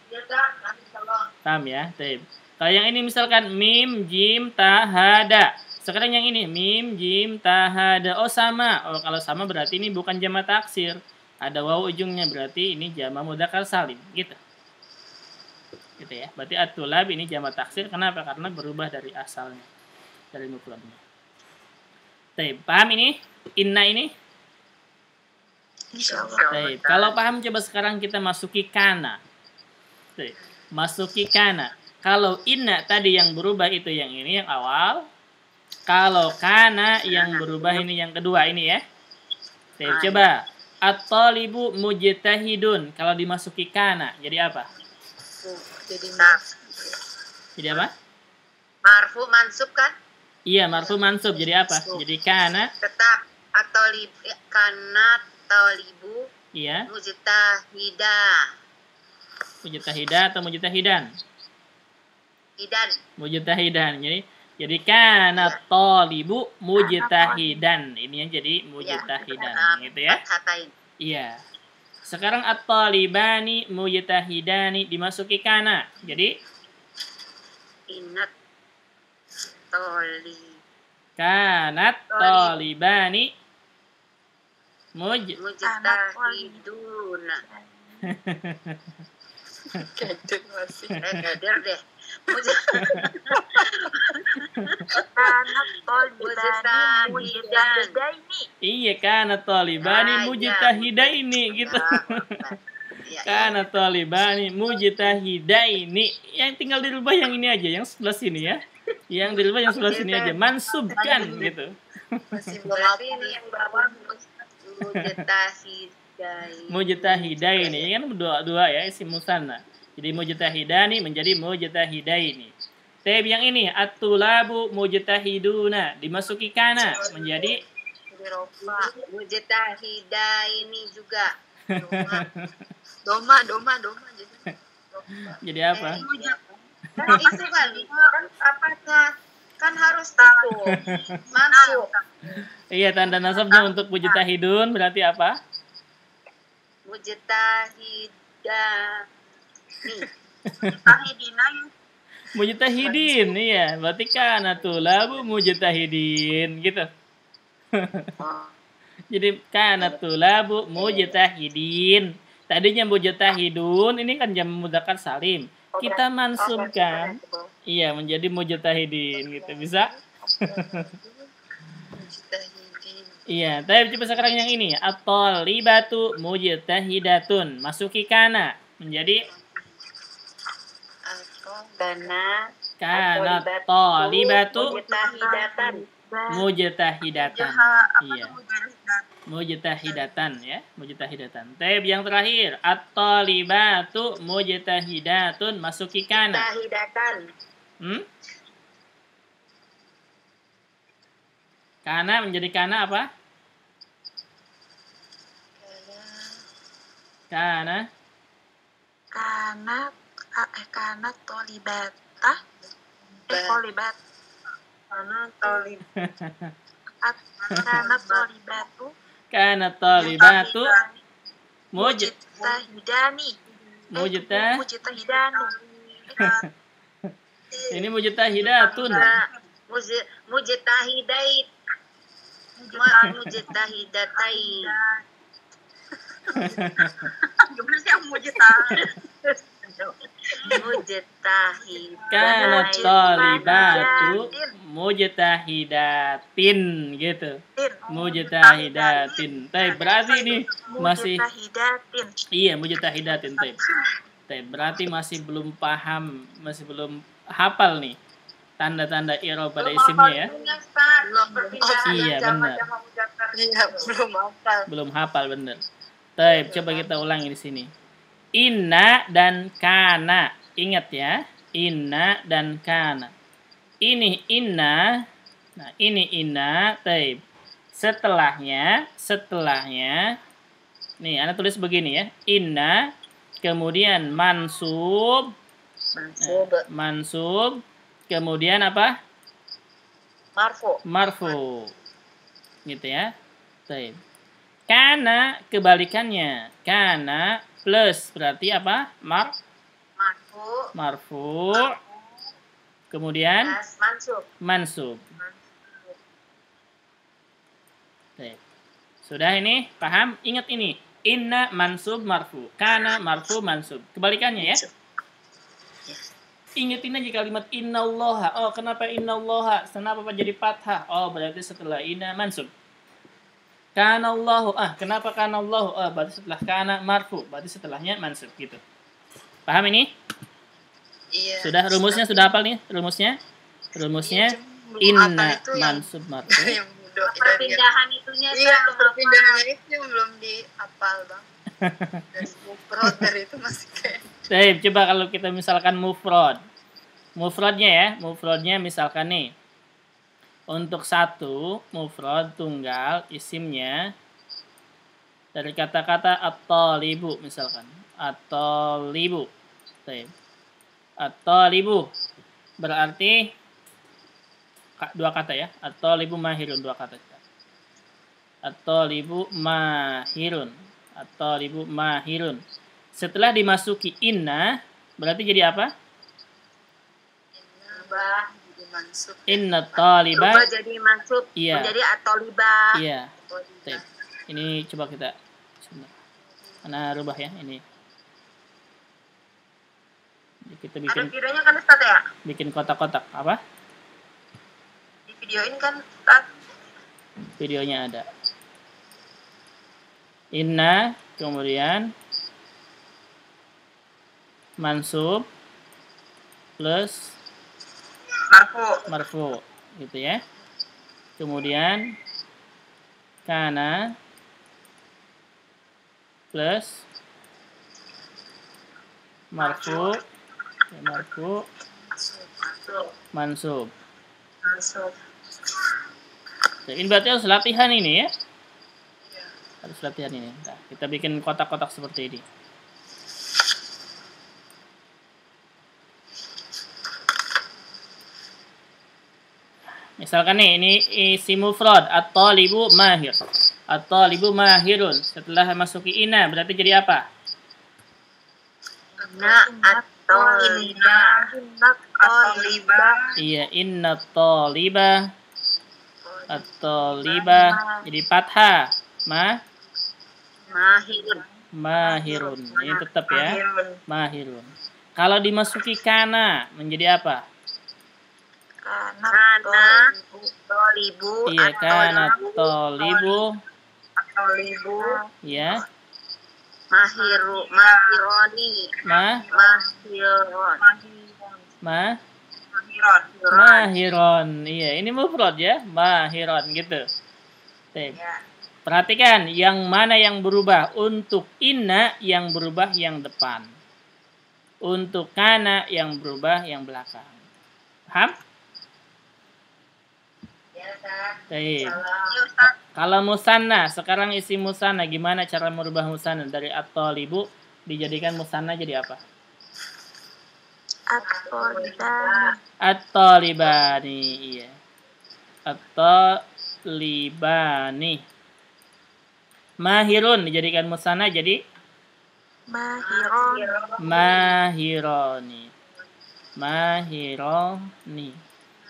Paham ya? Baik. Kalau yang ini misalkan mim, jim, tahada. Sekarang yang ini mim, jim, tahada. Oh sama. Oh kalau sama berarti ini bukan jamak taksir. Ada waw ujungnya berarti ini jamak mudzakkar salim. Gitu. Gitu ya. Berarti at-tulab ini jamak taksir. Kenapa? Karena berubah dari asalnya. Dari mufradnya. Baik. Paham ini? Inna ini?
Insyaallah.
Baik. Kalau paham coba sekarang kita masuki kana. Baik. Masuki kana. Kalau inna tadi yang berubah itu yang ini yang awal. Kalau kana yang berubah ini yang kedua ini ya. Baik, coba. At-thalibu mujtahidun. Kalau dimasuki kana jadi apa? Jadi apa?
Marfu mansub kan?
Iya, marfu mansub. Jadi apa? Jadi kana.
Tetap atau kana talibu
Iya.
mujtahidah.
Mujtahidah atau mujtahidan?
Idan.
Mujtahidan. Jadi kana talibu mujtahidan. Ini yang jadi mujtahidan gitu ya.
Katain.
Iya. Sekarang at-talibani mujtahidani dimasuki kana. Jadi
Inat toli.
kanat talibani
Mujtahiduna.
Gadget masih.
Gader deh.
Anak tolibani mujtahidaini.
Iya, kanat talibani mujtahidaini gitu. Kana talibani mujtahidaini. Yang tinggal dirubah yang ini aja, yang sebelah sini ya. Yang dirubah yang sebelah sini aja, mansubkan gitu.
Masih berarti ini yang bawah
Mujtahidaini. Ini kan dua ya isim musanna. Jadi mujtahidani menjadi mujtahidaini. Tab yang ini at-tulabu mujtahiduna dimasuki kana menjadi
mujtahidaini juga.
Doma jadi.
Jadi apa?
Itu kan apakah kan harus tahu masuk
Iya, tanda nasabnya untuk mujtahidun berarti apa? Mujtahidin, iya. Berarti kana tulabu mujtahidin gitu. Jadi kana tulabu mujtahidin. Tadinya mujtahidun, ini kan jam mudzakkar salim. Kita mansubkan, iya menjadi mujtahidin gitu. Bisa? Iya, tapi coba sekarang yang ini. At-thalibatu mujtahidatun. Masuki kana menjadi kana thalibatu mujtahidatan. Iya. Mujtahidatan ya, mujtahidatan. Tab yang terakhir, at-thalibatu mujtahidatun masuki kana. Kana menjadi kana apa? Kana
tolibata. Tolibat. Kana tolibatu.
Kana talibatu
mujtahidani. Mujtahidanu.
Ini mujtahidatun.
Mujtahidait. Mujtahidatai.
Gimana sih yang mujtahid?
Kana talibatu mujtahidatin gitu. Mujtahidatin. Tapi berarti ini masih iya mujtahidatin tapi berarti masih belum paham, masih belum hafal nih tanda-tanda i'rab pada isimnya ya. Iya benar.
Iya,
Belum hafal benar. Tapi coba kita ulangi di sini. Inna dan kana. Ingat ya, inna dan kana. Ini inna, nah ini inna, taib. Setelahnya, nih, Anda tulis begini ya, inna, kemudian mansub, mansub, kemudian apa? Marfu, gitu ya. Taib. Kana kebalikannya, kana plus berarti apa? Marfu. Kemudian mansub. Baik. Sudah ini paham? Ingat ini. Inna mansub marfu. Kana marfu mansub. Kebalikannya ya. Ingetin aja kalimat innallaha. Oh, kenapa innallaha? Kenapa jadi fathah? Oh, berarti setelah inna mansub. Kanallahu. Kenapa kanallahu? Oh, berarti setelah kana marfu. Berarti setelahnya mansub gitu. Paham ini?
Iya.
Sudah rumusnya sudah hafal nih? Rumusnya inna mansub marfu.
Perpindahan itunya
perpindahan itu yang belum dihafal bang. Dari mufrad dari itu masih kayak.
Baik, coba kalau kita misalkan mufradnya misalkan nih untuk satu mufrad tunggal isimnya dari kata-kata at-talibu misalkan at-talibu. Baik. At-talibu berarti dua kata ya, at-talibu mahirun, dua kata. At-talibu mahirun. Setelah dimasuki inna berarti jadi apa? Inna taliba
jadi mansub.
Iya.
Menjadi at-talibah.
Iya. Ini coba kita mana rubah ya ini. Kita bikin.
Ada videonya kan Ustaz ya?
Bikin kotak-kotak apa?
Video ini kan Ustaz.
Videonya ada. Inna, kemudian mansub plus marfu gitu ya. Kemudian kana plus marfu mansub. Ini berarti harus latihan ini ya. Harus latihan ini. Nah, kita bikin kotak-kotak seperti ini. Misalkan nih, ini isi mufrad at-talibu mahir. At-talibu mahirun. Setelah masuki inna berarti jadi apa? Iya, inna taliba at-taliba jadi fathah. Mahirun. Ini tetap ya. Mahirun. Kalau dimasuki kana menjadi apa?
Kana tolibu.
Iya, kana tolibu. Ya.
Mahironi.
Mahiron. Iya, ini mufrad ya. Mahiron gitu. Ya. Perhatikan yang mana yang berubah. Untuk inna yang berubah yang depan. Untuk kana yang berubah yang belakang. Paham? Baik. Kalau musanna, sekarang isi musanna, gimana cara merubah musanna dari at-talibu dijadikan musanna jadi apa? At-talibani, iya. At-talibani. Mahirun dijadikan musanna jadi mahironi.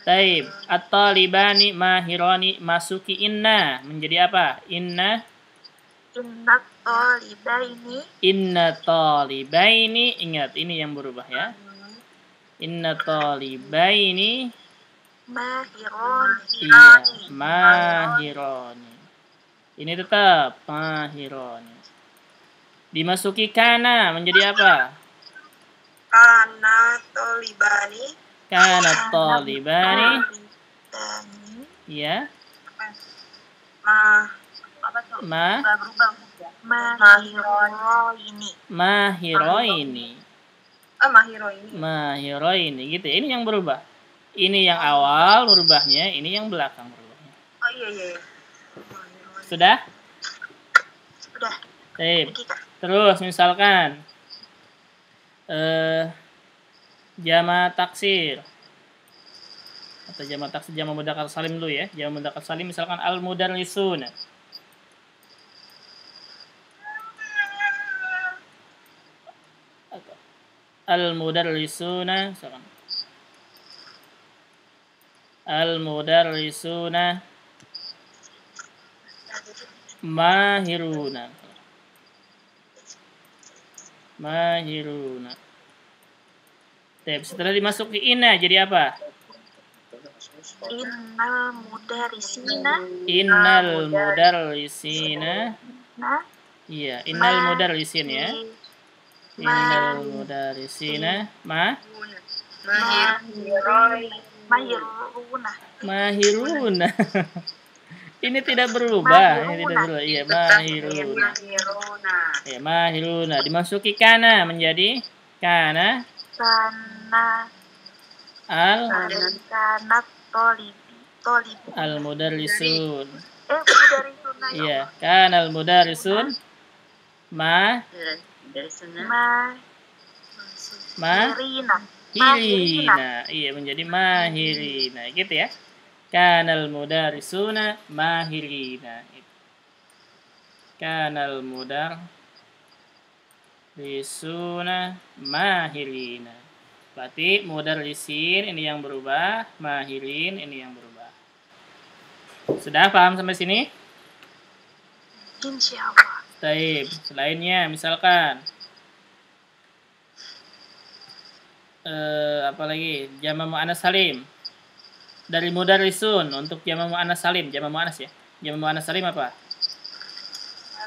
Taib. At-talibani mahironi masuki inna menjadi apa? Inna talibaini. Ingat ini yang berubah ya. Inna talibaini mahironi. Ini tetap mahironi. Dimasuki kana menjadi apa?
Kana tolibani.
Ya. Mahiroini.
Mahiro ini.
Mahiroini gitu ya. Ini yang berubah. Ini yang awal merubahnya, ini yang belakang merubahnya.
Oh iya. Mahiro.
Sudah?
Udah.
Baik.
Lagi, Kak.
Terus misalkan jama taksir atau jama taksir, jama mudzakkar salim dulu ya. Jama mudzakkar salim misalkan al-mudarrisun. Al-mudarrisuna misalkan. Al-mudarrisuna mahiruna. Mahiruna. Setelah dimasuki inna jadi apa?
Innal mudarrisina.
Innal mudarrisina.
Nah.
Iya, innal mudarrisin ya. Innal mudarrisina mahiruna. Ini tidak berubah, ini tidak berubah. Iya, mahiruna. Ya, mahiruna. Dimasuki kana menjadi kana
kana tolibi
al mudarrisun.
mudarrisuna.
Iya, kana al mudarrisun mahirina. Iya, menjadi mahirina gitu ya. Kanal mudarisuna mahirina. Kanal mudarisuna mahirina. Berarti mudarrisin ini yang berubah, mahirin ini yang berubah. Sudah paham sampai sini?
Insyaallah.
Baik, selainnya misalkan apalagi jama muannas salim. Dari mudarrisun untuk jama muannas salim, jama muannas ya. Jama muannas salim apa?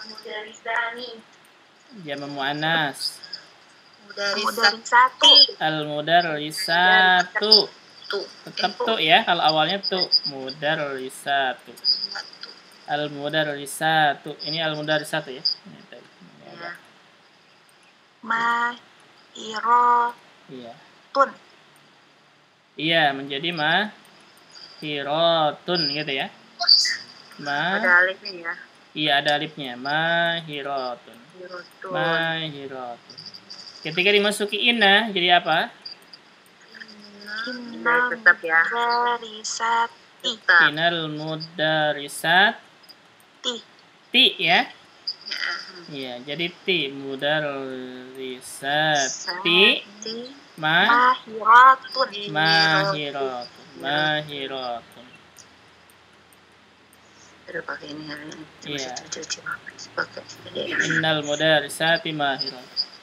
Mudarrisani.
Jama muannas.
Mudarrisati.
Al mudarrisatu. Tetap tu ya, kalau awalnya tu. Mudarrisatu. Al mudarrisatu. Ini al mudarrisatu ya. Iya. Iya, menjadi mahirotun gitu ya.
Ada alifnya ya.
Iya, ada alifnya. Mahirotun. Mahirotun. Ketika dimasuki inna jadi apa?
Tetap ya.
Innal mudarrisati. Ti ya. Iya, jadi ti mudarrisati mahiratun.
Terus pakai ini ya.
Iya. Innal mudarrisati mahiratun.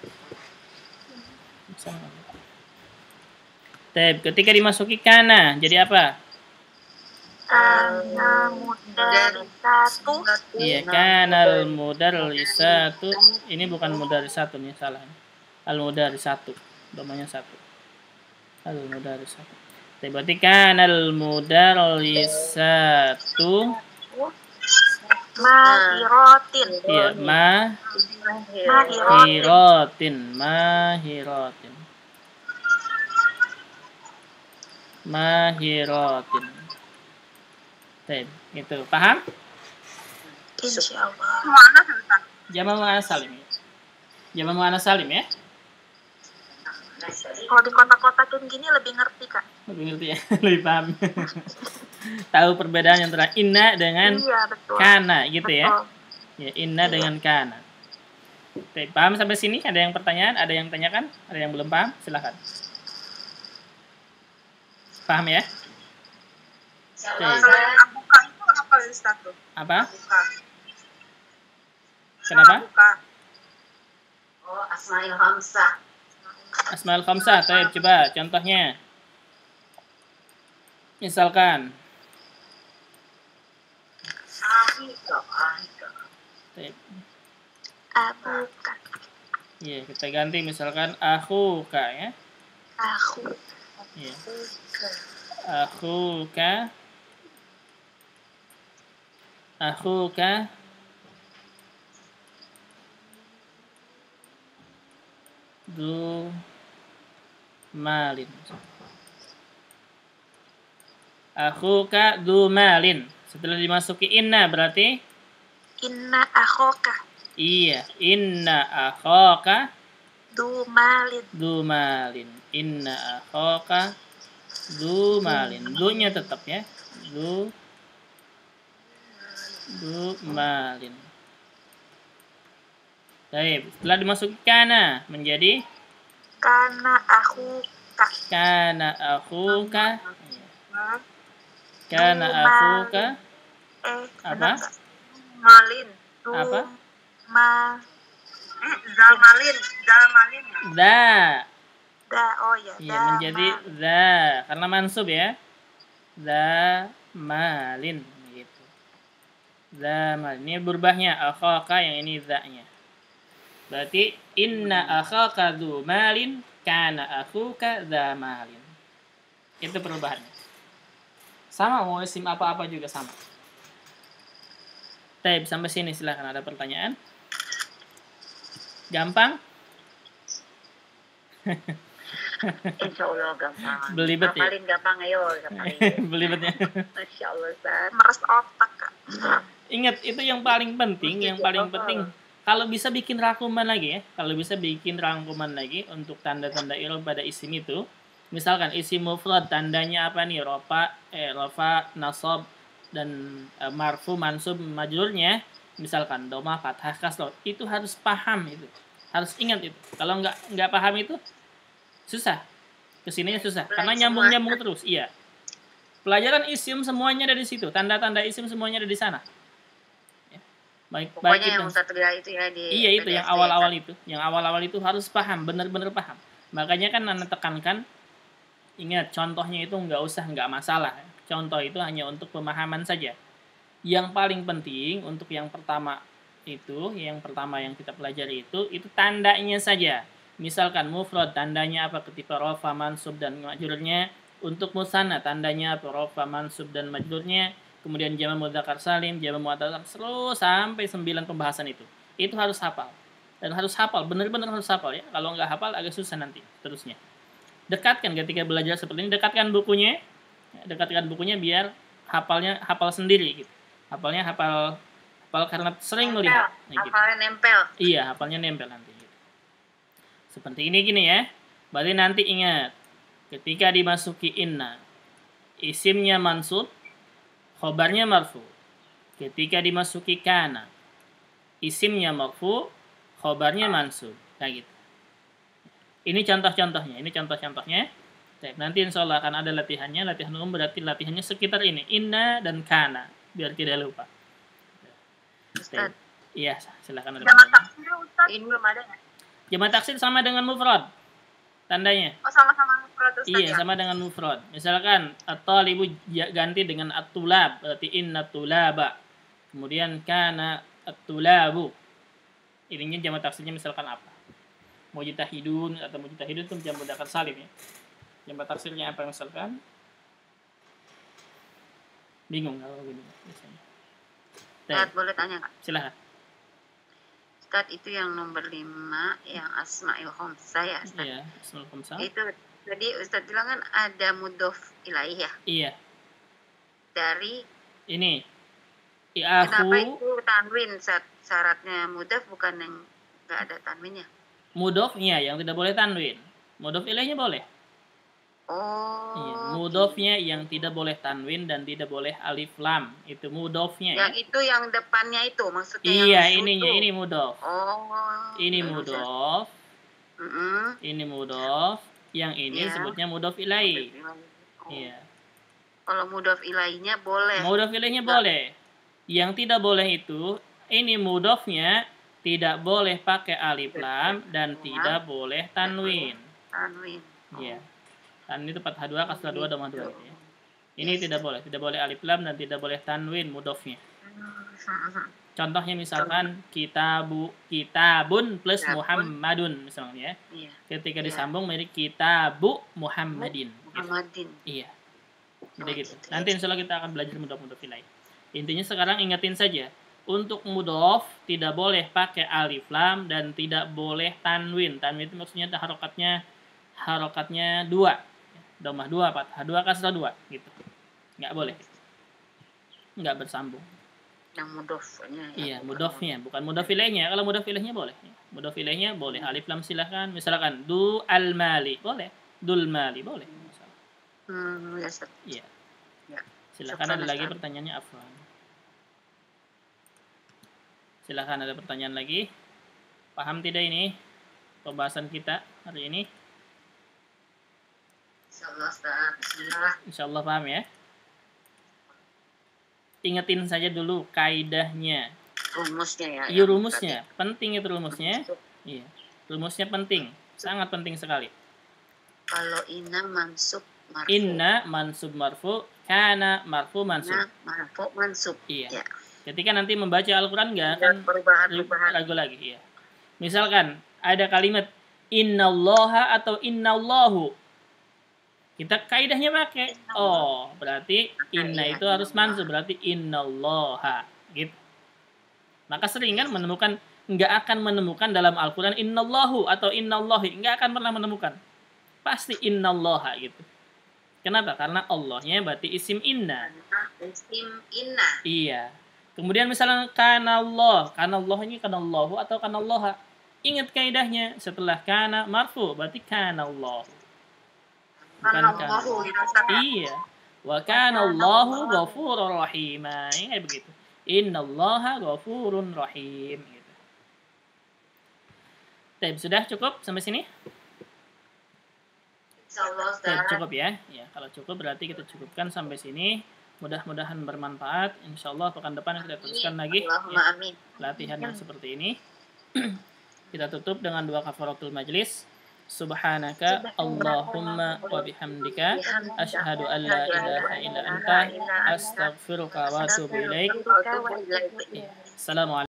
Ketika dimasuki kana jadi apa?
Kana mudarrisatu.
Iya, kanal mudarrisatu. Ini bukan mudarrisatu nih, salah. Al mudarrisatu. Domanya satu. Al mudarrisatu. Berarti kanal mudarrisatu
Mahiratin.
Iya, mahiratin. Itu paham?
Insyaallah.
Jama muannas salim. Jama muannas salim ya.
Kalau di kotak-kotakin gini lebih ngerti, Kak.
Lebih ngerti ya, lebih paham. Tahu perbedaan antara inna dengan kana gitu ya. Ya, inna dengan kana. Oke, paham sampai sini? Ada yang pertanyaan? Ada yang tanyakan? Ada yang belum paham? Silakan. Paham ya?
Abuka itu apa Ustaz?
Apa?
Abuka.
Kenapa?
Abuka.
Oh, Asmaul Khamsah.
Asmaul Khamsah. Coba contohnya. Misalkan
Abuka.
Iya, kita ganti misalkan akhuka ya.
Iya.
Akhuka du malin. Akhuka du malin. Setelah dimasuki inna berarti
Inna akhoka
iya, inna akhaka
du malin.
du malin. Inna akhaka du malin. Du-nya tetap ya. Du malin. Baik, setelah dimasuki kana menjadi
Kana akhuka.
kana akhuka.
Hmm.
Kana
Du
akhuka
Apa?
apa?
Malin.
Du
Apa?
ma
Zamalin. Zamalin ya.
Da.
da oh ya
Iya,
da
menjadi za karena mansub ya. Za malin gitu. Za malin. Ini berubahnya akhaka yang ini za-nya. Berarti inna akhaka du malin kana akhuka za malin. Itu perubahannya. Sama mau isim apa-apa juga sama. Baik, sampai sini silahkan ada pertanyaan. Gampang?
Insya Allah gampang.
Belibet ya?
Paling gampang ayo gampang.
Belibetnya.
Masya Allah Ustaz. Meres otak Kak.
Ingat, itu yang paling penting, kalau bisa bikin rangkuman lagi ya. Kalau bisa bikin rangkuman lagi untuk tanda-tanda i'rab pada isim itu. Misalkan isim mufrad tandanya apa nih? Rafa, nasab dan marfu, mansub, majrurnya. Misalkan doma, fathah, kasroh. Itu harus paham itu. Harus ingat itu. Kalau nggak paham itu susah. Kesininya susah karena nyambung terus. Iya. Pelajaran isim semuanya ada di situ. Tanda-tanda isim semuanya ada di sana. Baik
Pokoknya
itu.
yang Ustaz bilang itu ya di
Iya itu
PDSD
yang awal-awal itu. Yang awal-awal itu harus paham, benar-benar paham. Makanya kan Anda tekankan, ingat contohnya itu nggak masalah. Contoh itu hanya untuk pemahaman saja. Yang paling penting untuk yang pertama yang kita pelajari itu tandanya saja. Misalkan mufrad tandanya apa ketika rafa, mansub dan majrurnya. Untuk musanna tandanya apa rafa, mansub dan majrurnya. Kemudian jamak mudzakkar salim, jamak muannas terus sampai 9 pembahasan itu. Itu harus hafal. Dan harus hafal, benar-benar harus hafal ya. Kalau nggak hafal agak susah nanti terusnya. Dekatkan ketika belajar seperti ini, dekatkan bukunya. Dekatkan bukunya biar hafal sendiri gitu. Hafal karena sering melihat.
Hafalnya nempel.
Iya, hafalnya nempel nanti gitu. Seperti ini gini ya. Berarti nanti ingat ketika dimasuki inna, isimnya mansub, khobarnya marfu. Ketika dimasuki kana, isimnya marfu, khobarnya mansub. Kayak gitu. Ini contoh-contohnya. Nanti insya Allah akan ada latihannya. Latihan umum berarti latihannya sekitar ini. Inna dan kana. Biar tidak lupa.
Ustaz.
Iya, silakan.
Jamak taksir Ustaz.
Ini belum ada nggak?
Jamak taksir sama dengan mufrad. Tandanya.
Oh sama-sama mufrad Ustaz
Iya,
ya.
sama dengan mufrad. Misalkan at-talibu ganti dengan at-tulab, berarti inna tulaba. Kemudian kana at-tulabu. Ininya jamak taksirnya misalkan apa? Mujtahidun atau mujtahidun itu jamak mudzakkar salim ya. Jamak taksirnya apa misalkan? Bingung kalau gini biasanya.
Ustaz, boleh tanya Kak?
Silahkan.
Ustaz, itu yang nomor 5 yang Asmaul Khamsah ya Ustaz.
Iya, Asmaul Khamsah.
Itu tadi Ustaz bilang kan ada mudhof ilaih ya.
Iya.
Dari
Ini.
kenapa
I'ahu
itu tanwin syaratnya mudhof bukan yang nggak ada tanwinnya?
mudhofnya yang tidak boleh tanwin. Mudhof ilaihnya boleh.
Oh.
Iya, mudhofnya yang tidak boleh tanwin dan tidak boleh alif lam. Itu mudhofnya ya.
Yang itu yang depannya itu maksudnya
Iya,
yang
ininya
sutu.
ini mudhof.
Oh.
Ini mudhof.
Mm-mm.
Ini mudhof. Yang ini
Iya.
sebutnya mudhof ilaih.
Oh.
Iya.
Kalau mudhof ilaihnya boleh.
Mudhof ilaihnya boleh. Yang tidak boleh itu ini mudhofnya tidak boleh pakai alif lam dan tidak boleh tanwin.
Tanwin.
Iya. Tanwin itu fathah 2, kasrah 2, dhammah 2 gitu ya. Ini tidak boleh alif lam dan tidak boleh tanwin mudhofnya. Contohnya misalkan kitabun plus
Kitabun.
Muhammadun misalnya ya.
Iya.
Ketika
Iya.
disambung menjadi kitabu Muhammadin. Gitu.
Muhammadin.
Iya. Jadi gitu. Nanti insya Allah kita akan belajar mudhof ilaih. Intinya sekarang ingatin saja. Untuk mudhof tidak boleh pakai alif lam dan tidak boleh tanwin. Tanwin itu maksudnya harokatnya harokatnya 2. Dhammah 2, fathah 2, kasrah 2 gitu. Enggak boleh. Enggak bersambung.
Yang mudofnya.
Iya, mudofnya, bukan mudhof ilaihnya. Kalau mudhof ilaihnya boleh. Mudhof ilaihnya boleh. Alif lam silakan. Misalkan du al mali boleh. Dul mali boleh.
Ya, Ustaz.
Iya.
Ya.
Silakan, ada
Syukran,
lagi
Ustaz.
pertanyaannya, afwan. Silakan, ada pertanyaan lagi. Paham tidak ini pembahasan kita hari ini?
Insyaallah, Ustaz. Bismillah.
Insyaallah paham ya. Ingetin saja dulu kaidahnya.
Rumusnya ya.
Iya,
yang
rumusnya.
tadi.
Penting itu rumusnya.
Rumus itu,
Iya. Rumusnya penting. Sangat penting sekali.
kalau inna mansub marfu.
Inna mansub marfu, kana marfu mansub.
Inna marfu mansub.
Iya.
Ya.
Ketika nanti membaca Al-Qur'an enggak
Ada
akan
perubahan-perubahan.
ragu lagi, iya. Misalkan ada kalimat innallaha atau innallahu. Kita kaidahnya pakai oh, berarti inna
Iya,
itu harus
innallah.
mansub, berarti innallaha gitu. Maka sering kan enggak akan menemukan dalam Al-Qur'an innallahu atau innallahi, enggak akan pernah menemukan. Pasti innallaha gitu. Kenapa? Karena Allahnya berarti isim inna.
Isim inna.
Iya. Kemudian misalnya kana Allah ini kana Allahu atau kana Allaha. Ingat kaidahnya, setelah kana marfu berarti kana Allah. Bukan kana.
Allahu gitu, Ustaz.
Iya. Wa kana Allahu ghafurur rahim. Kayak begitu. Innallaha ghafurun rahim gitu. Baik, sudah cukup sampai sini?
Insyaallah,
Baik,
Ustaz.
cukup ya. Ya, kalau cukup berarti kita cukupkan sampai sini. Mudah-mudahan bermanfaat. Insyaallah pekan depan kita teruskan lagi
Allahumma
ya,
amin.
latihan yang seperti ini. Kita tutup dengan dua kafaratul majlis. Subhanaka Allahumma wa bihamdika asyhadu an la ilaha illa anta astaghfiruka wa atubu ilaik.
Wa atubu ilaik.
Assalamualaikum.